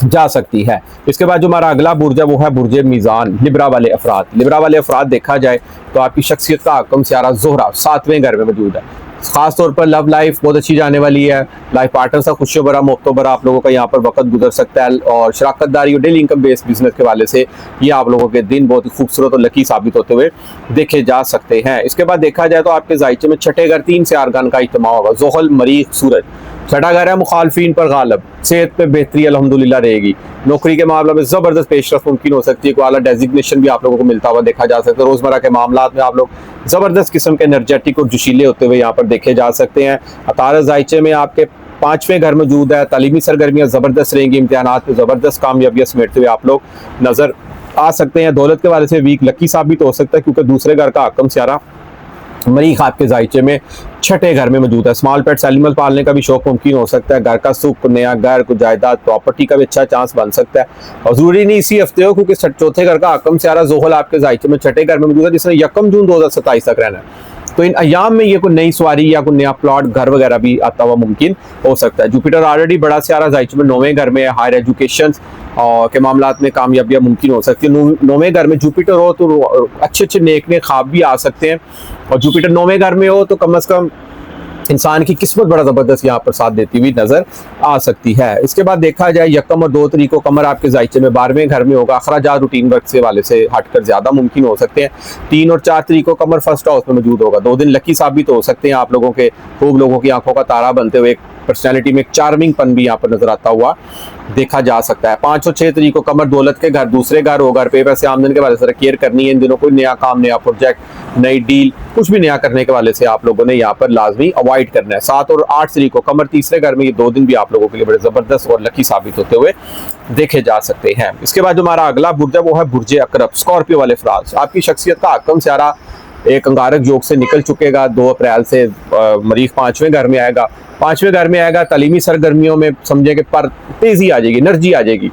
A: जा सकती है। इसके बाद जो हमारा अगला बुर्ज है वो है बुर्ज मीज़ान, लिब्रा वाले अफराद। लिब्रा वाले अफराद देखा जाए तो आपकी शख्सियत का हकम सियारा ज़ोहरा 7वें घर में मौजूद है। खास तौर पर लव लाइफ बहुत अच्छी जाने वाली है। लाइफ पार्टनर से खुशियों भरा, मोहब्बतों भरा आप लोगों का यहाँ पर वक्त गुजर सकता है और शराकतदारी और डेली इनकम बेस्ड बिजनेस के वाले से ये आप लोगों के दिन बहुत ही खूबसूरत और लकी साबित होते हुए देखे जा सकते हैं। इसके बाद देखा जाए तो आपके जायचे में 6ठे घर 3 सियारगान का इज्तिमा होगा। ज़ोहल, मरीख, सूरज। 6ठा घर है मुखालफीन पर गालब। सेहत पे बेहतरी अल्हम्दुलिल्लाह रहेगी। नौकरी के मामले में ज़बरदस्त पेशरफ मुमकिन हो सकती है। कोई आला डेजिग्नेशन भी आप लोगों को मिलता हुआ देखा जा सकता है। रोज़मर्रा के मामलात में आप लोग ज़बरदस्त किस्म के एनर्जेटिक और जोशीले होते हुए यहाँ पर देखे जा सकते हैं। अतारह जायचे में आपके 5वें घर मौजूद है। तालीमी सरगर्मियाँ ज़बरदस्त रहेंगी। इम्तिहानात में ज़बरदस्त कामयाबियाँ समेटते हुए आप लोग नज़र आ सकते हैं। दौलत के वाले से वीक लकी साबित हो सकता है क्योंकि दूसरे घर का हकम सियारा मरीख आपके जायचे में 6ठे घर में मौजूद है। स्मॉल पेट्स एनिमल पालने का भी शौक मुमकिन हो सकता है। घर का सुख, नया घर, कुछ जायदाद, प्रॉपर्टी का भी अच्छा चांस बन सकता है। और जरूरी नहीं इसी हफ्ते हो क्योंकि 4थे घर का हकम सियारा ज़ोहल आपके जायचे में 6ठे घर में मौजूद है जिसने 1 जून 2027 तक रहना है। तो इन अयाम में ये कोई नई सवारी या कोई नया प्लॉट, घर वगैरह भी आता हुआ मुमकिन हो सकता है। जुपिटर ऑलरेडी बड़ा सियारा जायचे में 9वें घर में है। हायर एजुकेशन के मामलात में कामयाबियाँ मुमकिन हो सकती है। 9वें घर में जुपिटर हो तो अच्छे अच्छे नेक ख्वाब भी आ सकते हैं और जुपिटर 9वें घर में हो तो कम से कम इंसान की किस्मत बड़ा ज़बरदस्त यहाँ पर साथ देती हुई नजर आ सकती है। इसके बाद देखा जाए 1 और 2 तारीख को कमर आपके जायचे में 12वें घर में होगा। अखराजात रूटीन वर्क से वाले से हटकर ज़्यादा मुमकिन हो सकते हैं। 3 और 4 तारीख को कमर फर्स्ट हाउस में मौजूद होगा। 2 दिन लकी साबित हो सकते हैं आप लोगों के। खूब लोगों की आंखों का तारा बनते हुए पर्सनैलिटी में एक चार्मिंग पन भी यहाँ पर नजर आता हुआ देखा जा सकता है। 5 और 6 तारीख को कमर दौलत के घर, दूसरे घर होगा। रुपये पैसे आमदन के वाले से केयर करनी है इन दिनों। कोई नया काम, नया प्रोजेक्ट, नई डील, कुछ भी नया करने के वाले से आप लोगों ने यहाँ पर लाजमी अवॉइड करना है। 7 और 8 तारीख को कमर तीसरे घर में, ये 2 दिन भी आप लोगों के लिए बड़े जबरदस्त और लकी साबित होते हुए देखे जा सकते हैं। इसके बाद जो हमारा अगला बुर्ज है वो है बुर्ज अकरब, स्कॉर्पियो वाले फराज। आपकी शख्सियत का हकम सियारा एक अंगारक योग से निकल चुकेगा। 2 अप्रैल से मरीख 5वें घर में आएगा। 5वें घर में आएगा, तालीमी सरगर्मियों में समझे कि पर तेजी आ जाएगी, एनर्जी आ जाएगी।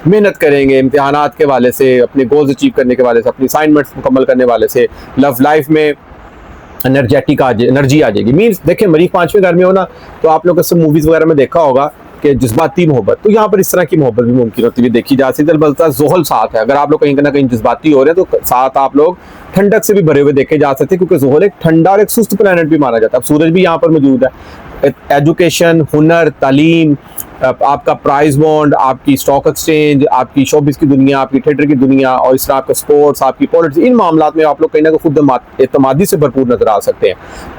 A: मेहनत करेंगे इम्तिहानात के वाले से, अपने गोल्स अचीव करने के वाले से, अपनी असाइनमेंट्स मुकम्मल करने वाले से। लव लाइफ में एनर्जी आ जाएगी। मीन्स देखिए मरीख 5वें घर में हो ना तो आप लोग इससे मूवीज वगैरह में देखा होगा कि जज्बाती मोहब्बत, तो यहाँ पर इस तरह की मोहब्बत भी मुमकिन होती हुई देखी जा सकती है। अलबत्ता ज़ोहल साथ है। अगर आप लोग कहीं ना कहीं जज्बाती हो रहे हैं तो साथ आप लोग ठंडक से भी भरे हुए देखे जा सकते हैं क्योंकि ज़ोहल एक ठंडा और एक सुस्त प्लैनेट भी माना जाता है। अब सूरज भी यहाँ पर मौजूद है। एजुकेशन, हुनर, तालीम, आपका प्राइज बॉन्ड, आपकी स्टॉक एक्सचेंज, आपकी शोबिस की दुनिया, आपकी थिएटर की दुनिया और इस तरह आपका स्पोर्ट्स, आपकी पॉलिटिक्स, इन मामलों में आप लोग कहीं ना कहीं खुद एतमादी से भरपूर नजर आ सकते हैं।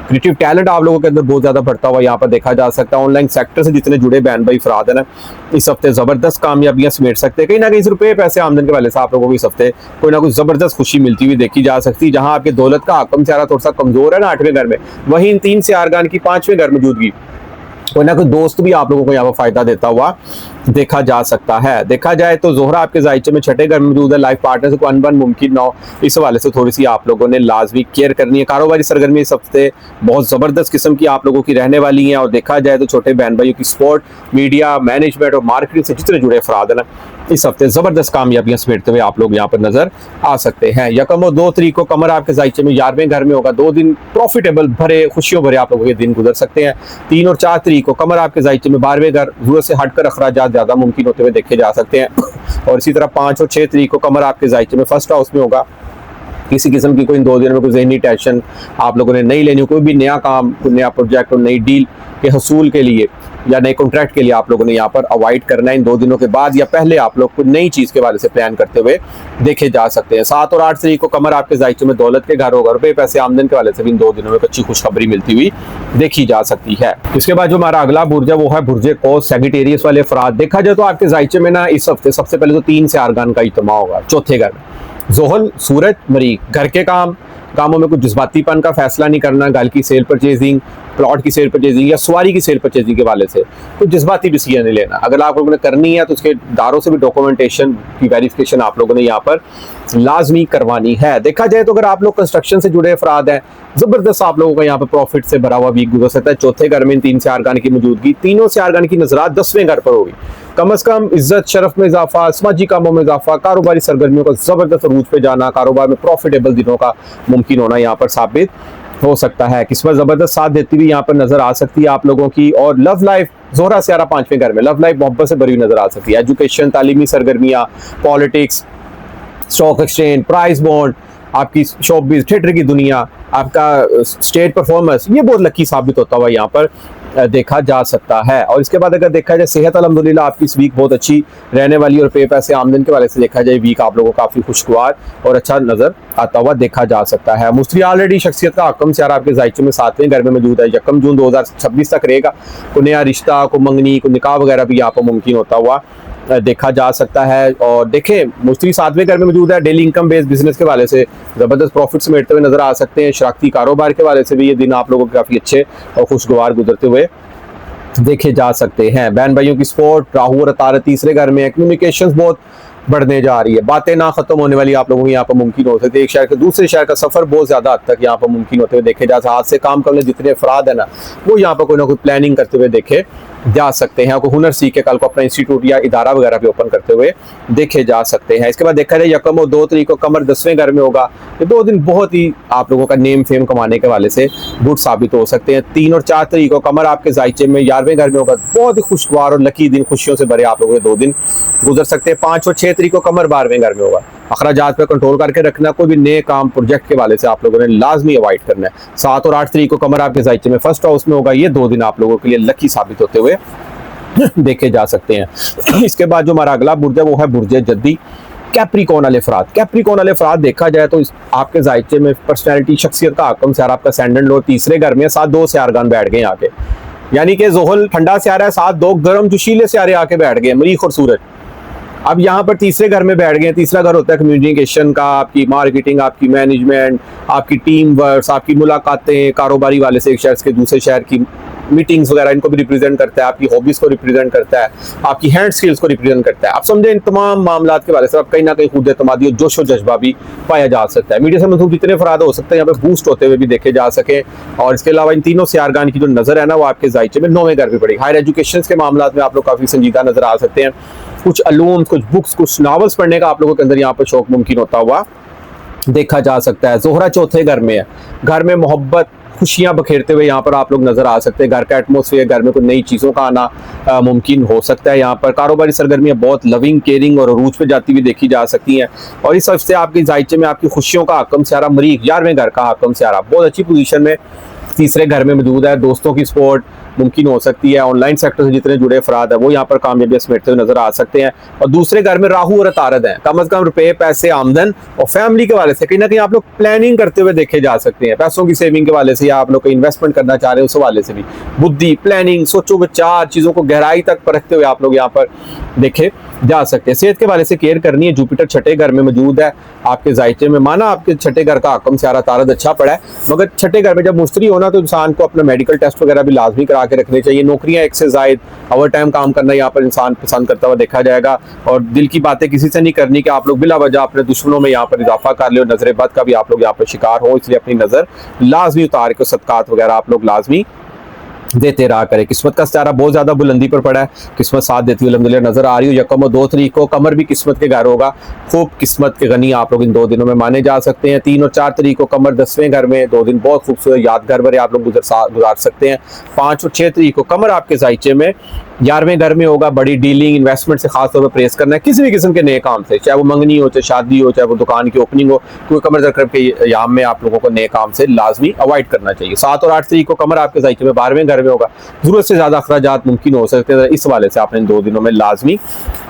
A: क्रिएटिव टैलेंट आप लोगों के अंदर बहुत ज्यादा बढ़ता हुआ यहाँ पर देखा जा सकता है। ऑनलाइन सेक्टर से जितने जुड़े बहन भाई फराद है ना, इस हफ्ते जबरदस्त कामयाबियां समेट सकते हैं। कहीं ना कहीं रुपये पैसे आमदन के वाले से आप लोगों को इस हफ्ते कोई ना कोई जबरदस्त खुशी मिलती हुई देखी जा सकती है। जहां आपके दौलत का हकम सियारा थोड़ा सा कमजोर है ना 8वें घर में, वहीं इन 3 सियारगान की 5वें घर मौजूदगी कोई ना कोई दोस्त भी आप लोगों को यहाँ पर फायदा देता हुआ देखा जा सकता है। देखा जाए तो ज़ोहरा आपके जायचे में 6ठे घर में मौजूद है। लाइफ पार्टनर से कोई अनबन मुमकिन ना हो, इस हवाले से थोड़ी सी आप लोगों ने लाजमी केयर करनी है। कारोबारी सरगर्मी इस हफ्ते बहुत ज़बरदस्त किस्म की आप लोगों की रहने वाली है। और देखा जाए तो छोटे बहन भाइयों की स्पोर्ट, मीडिया, मैनेजमेंट और मार्केटिंग से जितने जुड़े अफराद है ना, इस हफ्ते जबरदस्त कामयाबियां समेटते हुए आप लोग यहाँ पर नजर आ सकते हैं। यकम और 2 तारीख को कमर आपके जायचे में 11वें घर में होगा। 2 दिन प्रॉफिटेबल भरे, खुशियों भरे आप लोगों के दिन गुजर सकते हैं। 3 और 4 तारीख को कमर आपके जायचे में 12वें घर, जरूरत से हटकर अखराजात ज्यादा मुमकिन होते हुए देखे जा सकते हैं। और इसी तरह 5 और 6 तारीख को कमर आपके जायचे में फर्स्ट हाउस में होगा। किसी किस्म की कोई इन 2 दिनों में कोई ज़हनी टेंशन आप लोगों ने नहीं लेनी, कोई भी नया काम, कोई नया प्रोजेक्ट और नई डील के हसूल के लिए या नए कॉन्ट्रैक्ट के लिए आप लोगों ने यहाँ पर अवॉइड करना है। इन 2 दिनों के बाद या पहले आप लोग कोई नई चीज़ के बारे से प्लान करते हुए देखे जा सकते हैं। 7 और 8 तारीख को कमर आपके जायचे में दौलत के घर होगा। रुपये पैसे आमदन के वाले से भी इन 2 दिनों में अच्छी खुशखबरी मिलती हुई देखी जा सकती है। इसके बाद जो हमारा अगला बुर्ज है वो है बुर्ज कौस, सैजिटेरियस वाले अफराद। देखा जाए तो आपके जायचे में ना इस हफ्ते सबसे पहले तो 3 से आरगान का इज्तिमा होगा। चौथे घर में ज़ोहल, सूरज, मरीख। घर के कामों में कुछ जज्बातीपन का फैसला नहीं करना। घर की सेल परचेजिंग, प्लॉट की सेल परचेजिंग या सवारी की सेल परचेजिंग के वाले से कुछ जज्बाती डिसीजन नहीं लेना। अगर आप लोगों ने करनी है तो उसके दारों से भी डॉक्यूमेंटेशन की वेरिफिकेशन आप लोगों ने यहाँ पर लाजमी करवानी है। देखा जाए तो अगर आप लोग कंस्ट्रक्शन से जुड़े अफराद हैं, जबरदस्त आप लोगों का यहाँ पर प्रॉफिट से भरा हुआ वीक गुजर सकता है। चौथे घर में 3 से आरगान की मौजूदगी, तीनों से आरगान की नजरात 10वें घर पर होगी। कम से कम इज्जत शरफ में इजाफा, समाजी कामों में इजाफा, कारोबारी सरगर्मियों का जबरदस्त अरूज पे जाना, कारोबार में प्रॉफिटेबल दिनों का मुमकिन होना यहाँ पर साबित हो सकता है। किस्मत जबरदस्त साथ देती हुई यहाँ पर नजर आ सकती है आप लोगों की। और लव लाइफ, जोहरा सियारा 5वें घर में, लव लाइफ मोहब्बत से भरी हुई नजर आ सकती है। एजुकेशन, तालीमी सरगर्मियाँ, politics, stock exchange, price bond, आपकी शॉपबिज, थिएटर की दुनिया, आपका स्टेट परफॉर्मेंस, ये बहुत लकी साबित होता हुआ यहाँ पर देखा जा सकता है। और इसके बाद अगर देखा जाए सेहत, अल्हम्दुलिल्लाह आपकी इस वीक बहुत अच्छी रहने वाली और पे पैसे आमदन के वाले से देखा जाए वीक आप लोगों को काफ़ी खुशगवार और अच्छा नजर आता हुआ देखा जा सकता है। मुस्त्री ऑलरेडी शख्सियत का हकम सियारा आपके जायचे में 7वें घर में मौजूद है। 1 जून 2026 तक रहेगा। कोई नया रिश्ता, कोई मंगनी, कोई निकाह वगैरह भी यहाँ पर मुमकिन होता हुआ देखा जा सकता है। और देखें मुस्त्री 7वें घर में मौजूद है। डेली इनकम बेस्ड बिजनेस के वाले से ज़बरदस्त प्रॉफिट समेटते हुए नजर आ सकते हैं। शराकती कारोबार के वाले से भी ये दिन आप लोगों के काफ़ी अच्छे और खुशगवार गुजरते हुए देखे जा सकते हैं। बहन भाइयों की सपोर्ट, राहु और तारत 3रे घर में, कम्युनिकेशंस बहुत बढ़ने जा रही है। बातें ना खत्म होने वाली आप लोगों को यहाँ पर मुमकिन हो सकती है। एक शहर से दूसरे शहर का सफर बहुत ज्यादा हद तक यहाँ पर मुमकिन होते हुए देखे जा सकते हैं। हाथ से काम करने जितने अफराद है ना वो यहाँ पर कोई ना कोई प्लानिंग करते हुए देखे जा सकते हैं। कोई हुनर सीख के कल को अपना इंस्टीट्यूट या इदारा वगैरह भी ओपन करते हुए देखे जा सकते हैं। इसके बाद देखा जाए 1 और 2 तारीख को कमर 10वें घर में होगा। ये 2 दिन बहुत ही आप लोगों का नेम फेम कमाने के वाले से गुड साबित हो सकते हैं। 3 और 4 तारीख को कमर आपके जायचे में 11वें घर में होगा। बहुत ही खुशगवार और लकी दिन, खुशियों से भरे आप लोगों के 2 दिन गुजर सकते हैं। 5 और 6 तारीख को कमर 12वें घर में होगा। अखराजात पे कंट्रोल करके रखना, कोई भी नए काम प्रोजेक्ट के वाले से आप लोगों ने लाजमी अवॉइड करना है। 7 और 8 तारीख को कमर आपके जायचे में फर्स्ट हाउस में होगा। ये 2 दिन आप लोगों के लिए लकी साबित होते हुए देखे जा सकते हैं। इसके बाद जो हमारा अगला बुर्ज है वो है बुर्ज जद्दी, कैप्रिकॉर्न वाले अफराद। कैप्रिकॉर्न वाले अफराद देखा जाए तो आपके जायचे में पर्सनैलिटी, शख्सियत का हकम सियारा आपका सेंडेंट लो 3रे घर में, 7-2 से आरगान बैठ गए आके, यानी कि जोहल ठंडा सियारा है, 7-2 गर्म जोशीले सियारे आके बैठ गए, मरीख और सूरज। अब यहाँ पर 3रे घर में बैठ गए। 3रा घर होता है कम्युनिकेशन का, आपकी मार्केटिंग, आपकी मैनेजमेंट, आपकी टीम वर्क, आपकी मुलाकातें, कारोबारी वाले से एक शहर से दूसरे शहर की मीटिंग्स वगैरह, इनको भी रिप्रेजेंट करता है। आपकी हॉबीज को रिप्रेजेंट करता है, आपकी हैंड स्किल्स को रिप्रेजेंट करता है। आप समझे इन तमाम मामला के बारे से आप कहीं ना कहीं खुद एतमादी और जोश और जज्बा भी पाया जा सकता है। मीडिया से मंसूब जितने अफराद हो सकते हैं यहाँ पे बूस्ट होते हुए भी देखे जा सके। और इसके अलावा इन तीनों से आरगान की जो नजर है ना वो आपके जायचे में 9वें घर भी पड़ेगी। हायर एजुकेशन के मामला में आप लोग काफी संजीदा नजर आ सकते हैं। कुछ अलूम, कुछ बुक्स, कुछ नॉवेल्स पढ़ने का आप लोगों के अंदर यहाँ पर शौक मुमकिन होता हुआ देखा जा सकता है। जोहरा 4थे घर में है। घर में मोहब्बत, खुशियां बखेरते हुए यहाँ पर आप लोग नजर आ सकते हैं। घर का एटमोसफियर, घर में कुछ नई चीज़ों का आना मुमकिन हो सकता है। यहाँ पर कारोबारी सरगर्मियाँ बहुत लविंग, केयरिंग और अरूज पे जाती हुई देखी जा सकती हैं। और इस हफ्ते आपके जायचे में आपकी खुशियों का हकम सियारा मरीख, 11वें घर का हकम सियारा बहुत अच्छी पोजीशन में 3रे घर में मौजूद है। दोस्तों की सपोर्ट मुमकिन हो सकती है। ऑनलाइन सेक्टर से जितने जुड़े अफराद है वो यहाँ पर कामयाबियां समेटते हुए नजर आ सकते हैं। और दूसरे घर में राहु और तारद हैं। कम से कम रुपए, पैसे, आमदन और फैमिली के वाले से कहीं ना कहीं आप लोग प्लानिंग करते हुए देखे जा सकते हैं। पैसों की सेविंग के वाले से या आप लोग कहीं इन्वेस्टमेंट करना चाह रहे हैं उस वाले से भी बुद्धि, प्लानिंग, सोचो विचार, चीज़ों को गहराई तक परखते हुए आप लोग यहाँ पर देखे जा सकते हैं। सेहत के वाले से केयर करनी है। जुपिटर 6ठे घर में मौजूद है आपके जायचे में। माना आपके 6ठे घर का हकम सियारा तारद अच्छा पड़ा है, मगर 6ठे घर में जब मुश्तरी होना तो इंसान को अपना मेडिकल टेस्ट वगैरह भी लाजमी करा के रखने चाहिए। नौकरियां एक से ज़ायद ओवर टाइम काम करना यहाँ पर इंसान पसंद करता हुआ देखा जाएगा। और दिल की बातें किसी से नहीं करनी कि आप लोग बिला वजह अपने दुश्मनों में यहाँ पर इजाफा कर ले और नजर बद का भी आप लोग यहाँ पर शिकार हो। इसलिए अपनी नज़र लाजमी उतार के सदकात वगैरह आप लोग लाजमी देते रहा करे। किस्मत का सितारा बहुत ज्यादा बुलंदी पर पड़ा है, किस्मत साथ देती हुई अल्हम्दुलिल्लाह नजर आ रही हो। यकम और 2 तारीख को कमर भी किस्मत के घर होगा, खूब किस्मत के गनी आप लोग इन 2 दिनों में माने जा सकते हैं। 3 और 4 तारीख को कमर 10वें घर में, 2 दिन बहुत खूबसूरत यादगार भरे आप लोग गुजार सकते हैं। 5 और 6 तारीख को कमर आपके जायचे में 11वें घर में होगा। बड़ी डीलिंग इन्वेस्टमेंट से खास तौर पर प्रेस करना है, किसी भी किस्म के नए काम से, चाहे वो मंगनी हो, चाहे शादी हो, चाहे वो दुकान की ओपनिंग हो, कोई कमर दरकर के याम में आप लोगों को नए काम से लाजमी अवॉइड करना चाहिए। 7 और 8 तारीख को कमर आपके जायचे में 12वें घर में होगा, जरूरत से ज्यादा अखराजात मुमकिन हो सकते हैं, इस वाले से आपने इन 2 दिनों में लाजमी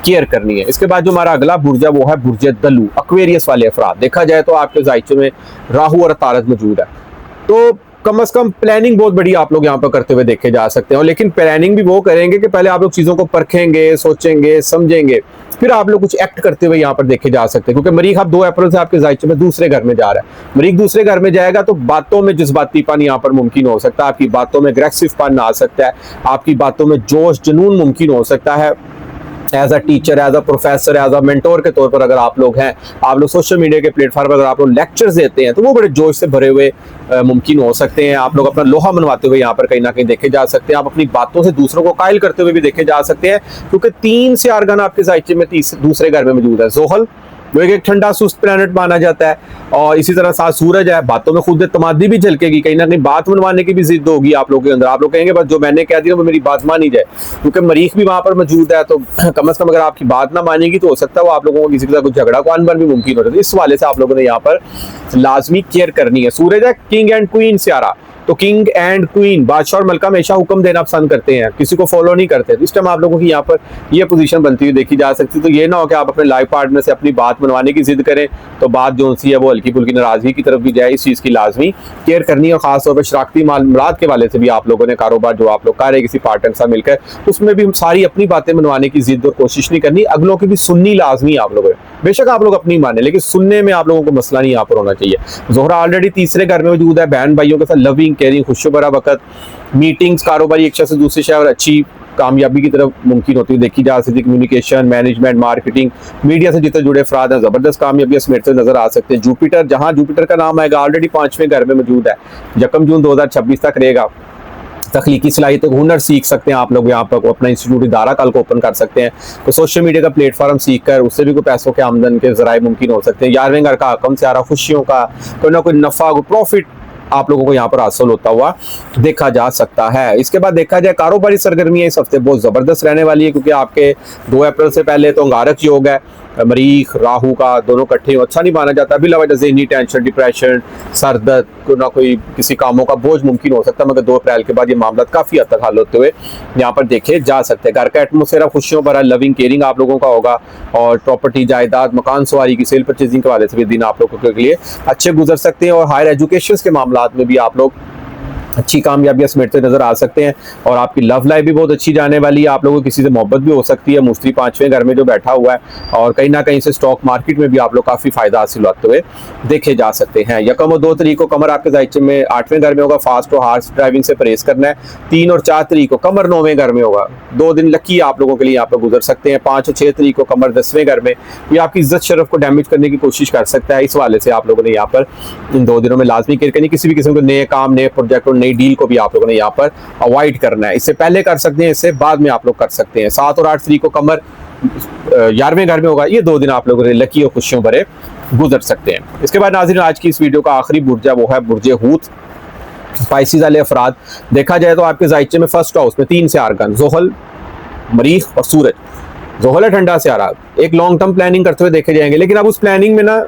A: केयर करनी है। इसके बाद जो हमारा अगला बुर्ज है वो है बुर्ज दलू, एक्वेरियस वाले अफराद। देखा जाए तो आपके जायचे में राहु और तारत मौजूद है, तो कम से कम प्लानिंग बहुत बड़ी आप लोग यहाँ पर करते हुए देखे जा सकते हैं। लेकिन प्लानिंग भी वो करेंगे कि पहले आप लोग चीजों को परखेंगे, सोचेंगे, समझेंगे, फिर आप लोग कुछ एक्ट करते हुए यहाँ पर देखे जा सकते हैं। क्योंकि मरीख अब 2 अप्रैल से आपके जायचे में दूसरे घर में जा रहा है। मरीख दूसरे घर में जाएगा तो बातों में जज्बातीपन यहाँ पर मुमकिन हो सकता है, आपकी बातों में अग्रेसिवपन आ सकता है, आपकी बातों में जोश जुनून मुमकिन हो सकता है। As a teacher, as a professor, as a mentor के तौर पर अगर आप लोग हैं, आप लोग सोशल मीडिया के प्लेटफॉर्म पर अगर आप लोग लेक्चर्स देते हैं तो वो बड़े जोश से भरे हुए मुमकिन हो सकते हैं। आप लोग अपना लोहा मनवाते हुए यहाँ पर कहीं ना कहीं देखे जा सकते हैं। आप अपनी बातों से दूसरों को कायल करते हुए भी देखे जा सकते हैं, क्योंकि 3 से आर्गन आपके जायचे में दूसरे घर में मौजूद है। जोहल वो एक ठंडा सुस्त प्लैनेट माना जाता है, और इसी तरह साथ सूरज है। बातों में खुद तमादी भी झलकेगी, कहीं ना कहीं बात मनवाने की भी जिद होगी आप लोगों के अंदर। आप लोग कहेंगे बस जो मैंने कह दिया वो मेरी बात मानी जाए, क्योंकि मरीख भी वहां पर मौजूद है। तो कम से कम अगर आपकी बात ना मानेगी तो हो सकता है वो आप लोगों को किसी के साथ कुछ झगड़ा को अनबन भी मुमकिन हो जाता है। इस वाले से आप लोगों ने यहाँ पर लाजमी केयर करनी है। सूरज है किंग एंड क्वीन सियारा, तो किंग एंड क्वीन, बादशाह और मलका हमेशा हुक्म देना पसंद करते हैं, किसी को फॉलो नहीं करते। इस टाइम आप लोगों की यहाँ पर ये पोजीशन बनती हुई देखी जा सकती है। तो ये ना हो कि आप अपने लाइफ पार्टनर से अपनी बात मनवाने की जिद करें तो बात जो सी है वो हल्की फुल्की नाराजगी की तरफ भी जाए। इस चीज़ की लाजमी केयर करनी है। और खासतौर पर शराकती मामलात के वाले से भी आप लोगों ने कारोबार जो आप लोग कर रहे हैं किसी पार्टनर के साथ मिलकर, उसमें भी सारी अपनी बातें मनवाने की जिद और कोशिश नहीं करनी, अगलों की भी सुननी लाजमी आप लोगों ने। बेशक आप लोग अपनी माने, लेकिन सुनने में आप लोगों को मसला नहीं यहाँ पर होना चाहिए। जोहरा ऑलरेडी तीसरे घर में मौजूद है, बहन भाइयों के साथ लविंग, केयरिंग, खुशियों भरा वक्त, मीटिंग्स, कारोबारी एक शहर से दूसरे शहर अच्छी कामयाबी की तरफ मुमकिन होती है देखी जा सकती है। कम्युनिकेशन, मैनेजमेंट, मार्केटिंग, मीडिया से जितने जुड़े अफराद हैं जबरदस्त कामयाबी समेटते नजर आ सकते हैं। जुपिटर, जहां जुपिटर का नाम आएगा ऑलरेडी 5वें घर में मौजूद है, 1 जून 2026 तक रहेगा। तख्लीकी सलाहियत, हुनर सीख सकते हैं आप लोग, यहाँ पर अपना इंस्टीट्यूट इदारा कल को ओपन कर सकते हैं। तो सोशल मीडिया का प्लेटफॉर्म सीख कर उससे भी कोई पैसों के आमदन के जराए मुमकिन हो सकते हैं। 11वें घर का हकम से आ रहा खुशियों का कोई ना कोई नफा, कोई प्रॉफिट आप लोगों को यहाँ पर हासिल होता हुआ देखा जा सकता है। इसके बाद देखा जाए कारोबारी सरगर्मियां इस हफ्ते बहुत जबरदस्त रहने वाली है, क्योंकि आपके 2 अप्रैल से पहले तो अंगारक योग है, मरीख राहु का दोनों इकट्ठे अच्छा नहीं माना जाता। बिला वजह ज़हनी टेंशन, डिप्रेशन, सर दर्द, कोई ना कोई किसी कामों का बोझ मुमकिन हो सकता है, मगर 2 अप्रैल के बाद ये मामला काफ़ी हद तक हल होते हुए यहाँ पर देखे जा सकते हैं। घर का एटमोसफेयर खुशियों भरा, लविंग, केयरिंग आप लोगों का होगा, और प्रॉपर्टी, जायदाद, मकान सवारी की सेल परचेजिंग के वाले से भी दिन आप लोगों के लिए अच्छे गुजर सकते हैं। और हायर एजुकेशन के मामला में भी आप लोग अच्छी कामयाबियां समेटते नजर आ सकते हैं। और आपकी लव लाइफ भी बहुत अच्छी जाने वाली है, आप लोगों को किसी से मोहब्बत भी हो सकती है। मुस्त्री 5वें घर में जो बैठा हुआ है, और कहीं ना कहीं से स्टॉक मार्केट में भी आप लोग काफी फायदा हासिल होते हुए देखे जा सकते हैं। 1 और 2 तारीख को कमर आपके जायचे में 8वें घर में होगा, फास्ट और हार्श ड्राइविंग से परहेज करना है। 3 और 4 तारीख को कमर 9वें घर में होगा, 2 दिन लकी आप लोगों के लिए यहाँ पर गुजर सकते हैं। 5 और 6 तारीख को कमर 10वें घर में, ये आपकी इज्जत शरफ को डैमेज करने की कोशिश कर सकता है। इस वाले से आप लोगों ने यहाँ पर इन 2 दिनों में लाजमी केयर करनी, किसी भी किस्म के नए काम, नए प्रोजेक्ट और नई डील को भी आप लोगों ने यहाँ पर अवॉइड करना है। इससे पहले कर सकते हैं, इससे बाद में आप लोग कर सकते हैं। 7 और 8 तारीख को कमर 11वें घर में होगा, ये 2 दिन आप लोगों ने लकी और खुशियों भरे गुजर सकते हैं। इसके बाद नाज़रीन आज की इस वीडियो का आखिरी बुर्ज है वो है बुर्ज हूत, स्पाइसिस वाले अफराद। देखा जाए तो आपके जायचे में फर्स्ट हाउस में 3 से आर्गन, जोहल, मरीख और सूरज। जोहल है ठंडा से आ रहा, एक लॉन्ग टर्म प्लानिंग करते हुए देखे जाएंगे, लेकिन अब उस प्लानिंग में ना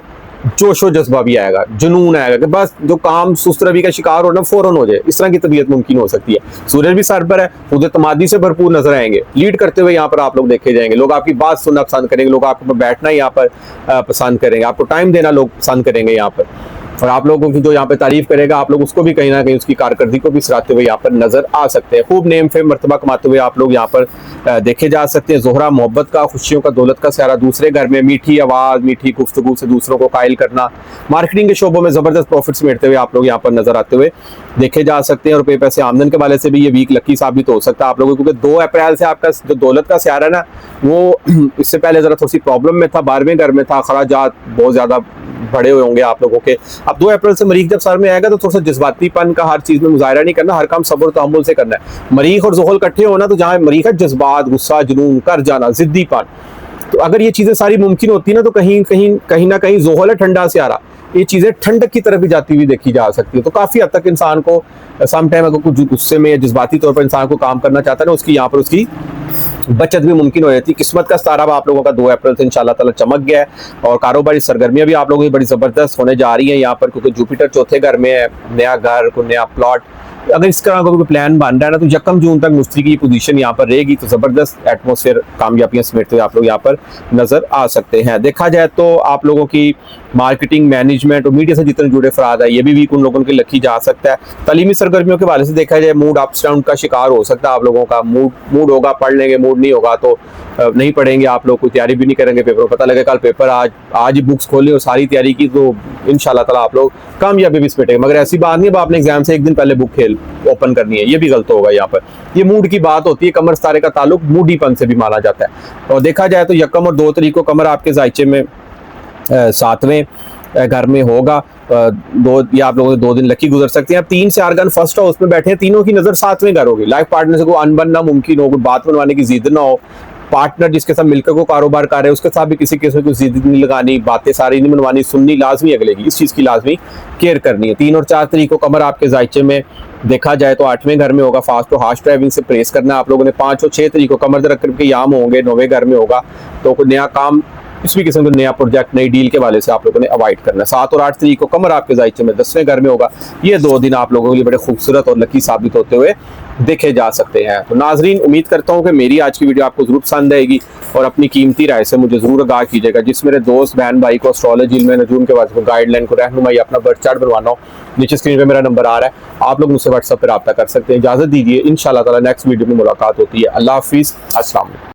A: जोशो जज्बा भी आएगा, जुनून आएगा कि बस जो काम सुस्त रवि का शिकार हो ना फौरन हो जाए, इस तरह की तबीयत मुमकिन हो सकती है। सूरज भी सर पर है, खुद तमादी से भरपूर नजर आएंगे, लीड करते हुए यहाँ पर आप लोग देखे जाएंगे। लोग आपकी बात सुनना पसंद करेंगे, लोग आपको बैठना यहाँ पर पसंद करेंगे, आपको टाइम देना लोग पसंद करेंगे यहाँ पर। और आप लोगों की जो यहाँ पे तारीफ करेगा, आप लोग उसको भी कहीं ना कहीं उसकी कारकर्दगी को भी सराहते हुए यहाँ पर नजर आ सकते हैं। खूब नेम फेम मर्तबा कमाते हुए आप लोग यहाँ पर देखे जा सकते हैं। जोहरा मोहब्बत का, खुशियों का, दौलत का सियारा दूसरे घर में, मीठी आवाज, मीठी गुफ्तगू से दूसरों को कायल करना, मार्केटिंग के शोबों में जबरदस्त प्रॉफिट समेटते हुए आप लोग यहाँ पर नजर आते हुए देखे जा सकते हैं। रुपये पैसे आमदन के वाले से भी ये वीक लकी साबित हो सकता है आप लोगों को, क्योंकि 2 अप्रैल से आपका जो दौलत का सियारा है ना, वो इससे पहले जरा थोड़ी सी प्रॉब्लम में था, 12वें घर में था, खराजात बहुत ज्यादा बढ़े हुए होंगे आप लोगों के। अब 2 अप्रैल से मरीख जब सर में आएगा तो थोड़ा सा जज्बातीपन का हर चीज में मुजाहरा नहीं करना, हर काम सब्र तहम्मुल से करना है। मरीख और ज़ुहल इकट्ठे होना, तो जहाँ मरीख है जज्बात, गुस्सा, जुनून, कर जाना, जिद्दीपन, तो अगर ये चीजें सारी मुमकिन होती ना तो कहीं ना कहीं ज़ुहल है ठंडा से आ रहा, ये चीजें ठंडक की तरफ भी जाती हुई देखी जा सकती है। तो काफी हद तक इंसान को सम टाइम अगर कुछ गुस्से में या जज्बाती तौर पर इंसान को काम करना चाहता है ना, उसकी यहाँ पर उसकी बचत भी मुमकिन हो जाती है। किस्मत का सितारा आप लोगों का 2 अप्रैल से इंशाल्लाह ताला चमक गया है और कारोबारी सरगर्मियां भी आप लोगों की बड़ी जबरदस्त होने जा रही हैं यहाँ पर, क्योंकि जुपिटर चौथे घर में है, नया घर, कोई नया प्लॉट, अगर इस तरह का कोई प्लान बन रहा है ना तो 1 जून तक मुश्तरी की पोजीशन यहाँ पर रहेगी, तो जबरदस्त एटमॉस्फेयर कामयाबियां समेटते हुए आप लोग यहाँ पर नजर आ सकते हैं। देखा जाए तो आप लोगों की मार्केटिंग, मैनेजमेंट और मीडिया से जितने जुड़े अफराद है, ये भी वीक उन लोगों के लकी जा सकता है। तालीमी सरगर्मियों के हवाले से देखा जाए, मूड अप्स डाउन का शिकार हो सकता है आप लोगों का। मूड होगा पढ़ लेंगे, मूड नहीं होगा तो नहीं पढ़ेंगे आप लोग, कोई तैयारी भी नहीं करेंगे पेपर, पता लगे कल पेपर आज ही बुक्स खोली और सारी तैयारी की, तो इंशाल्लाह ताला आप लोग कामयाबी भी समेटेंगे। मगर ऐसी बात नहीं है आपने एग्जाम से एक दिन पहले बुक ओपन करनी है, ये भी गलत होगा। यहाँ पर ये मूड की बात होती है, कमर सितारे का ताल्लुक मूडीपन से भी माना जाता है। और देखा जाए तो 1 और 2 तारीख को कमर आपके जायचे में 7वें घर में होगा। ये आप लोगों के 2 दिन लकी गुजर सकते हैं। अब 3 सियारगान फर्स्ट हाउस में बैठे हैं, तीनों की नजर 7वें घर होगी। लाइफ पार्टनर से कोई अनबन ना मुमकिन हो, कोई बात बनवाने की जिद ना हो, पार्टनर जिसके साथ मिलकर को कारोबार कर रहे हैं उसके साथ भी किसी किस्म की जिद नहीं लगानी, बातें सारी नहीं मनवानी, सुननी लाजमी अगले की, इस चीज की लाजमी केयर करनी है। 3 और 4 तारीख को कमर आपके जायचे में देखा जाए तो 8वें घर में होगा। फास्ट और हार्श ड्राइविंग से प्रेस करना आप लोगों ने। 5 और 6 तारीख को कमर दरक के याम होंगे, 9वें घर में होगा, तो कोई नया काम, किसी भी किस्म का नया प्रोजेक्ट, नई डील के वाले से आप लोगों ने अवॉइड करना है। 7 और 8 तारीख को कमर आपके जायचे में 10वें घर में होगा। ये 2 दिन आप लोगों के लिए बड़े खूबसूरत और लकी साबित होते हुए देखे जा सकते हैं। तो नाजरीन, उम्मीद करता हूँ कि मेरी आज की वीडियो आपको जरूर पसंद आएगी और अपनी कीमती राय से मुझे जरूर आगाह कीजिएगा। जिस मेरे दोस्त बहन भाई को एस्ट्रोलॉजी, इल्म नजूम के बाद गाइडलाइन को रहनुमाई, अपना बर्थ चार्ट बनवाना हो, नीचे स्क्रीन पे मेरा नंबर आ रहा है, आप लोग मुझसे व्हाट्सएप पर रब्ता कर सकते हैं। इजाजत दीजिए, इंशाल्लाह ताला नेक्स्ट वीडियो में मुलाकात होती है। अल्लाह हाफिज़, अस्सलाम वालेकुम।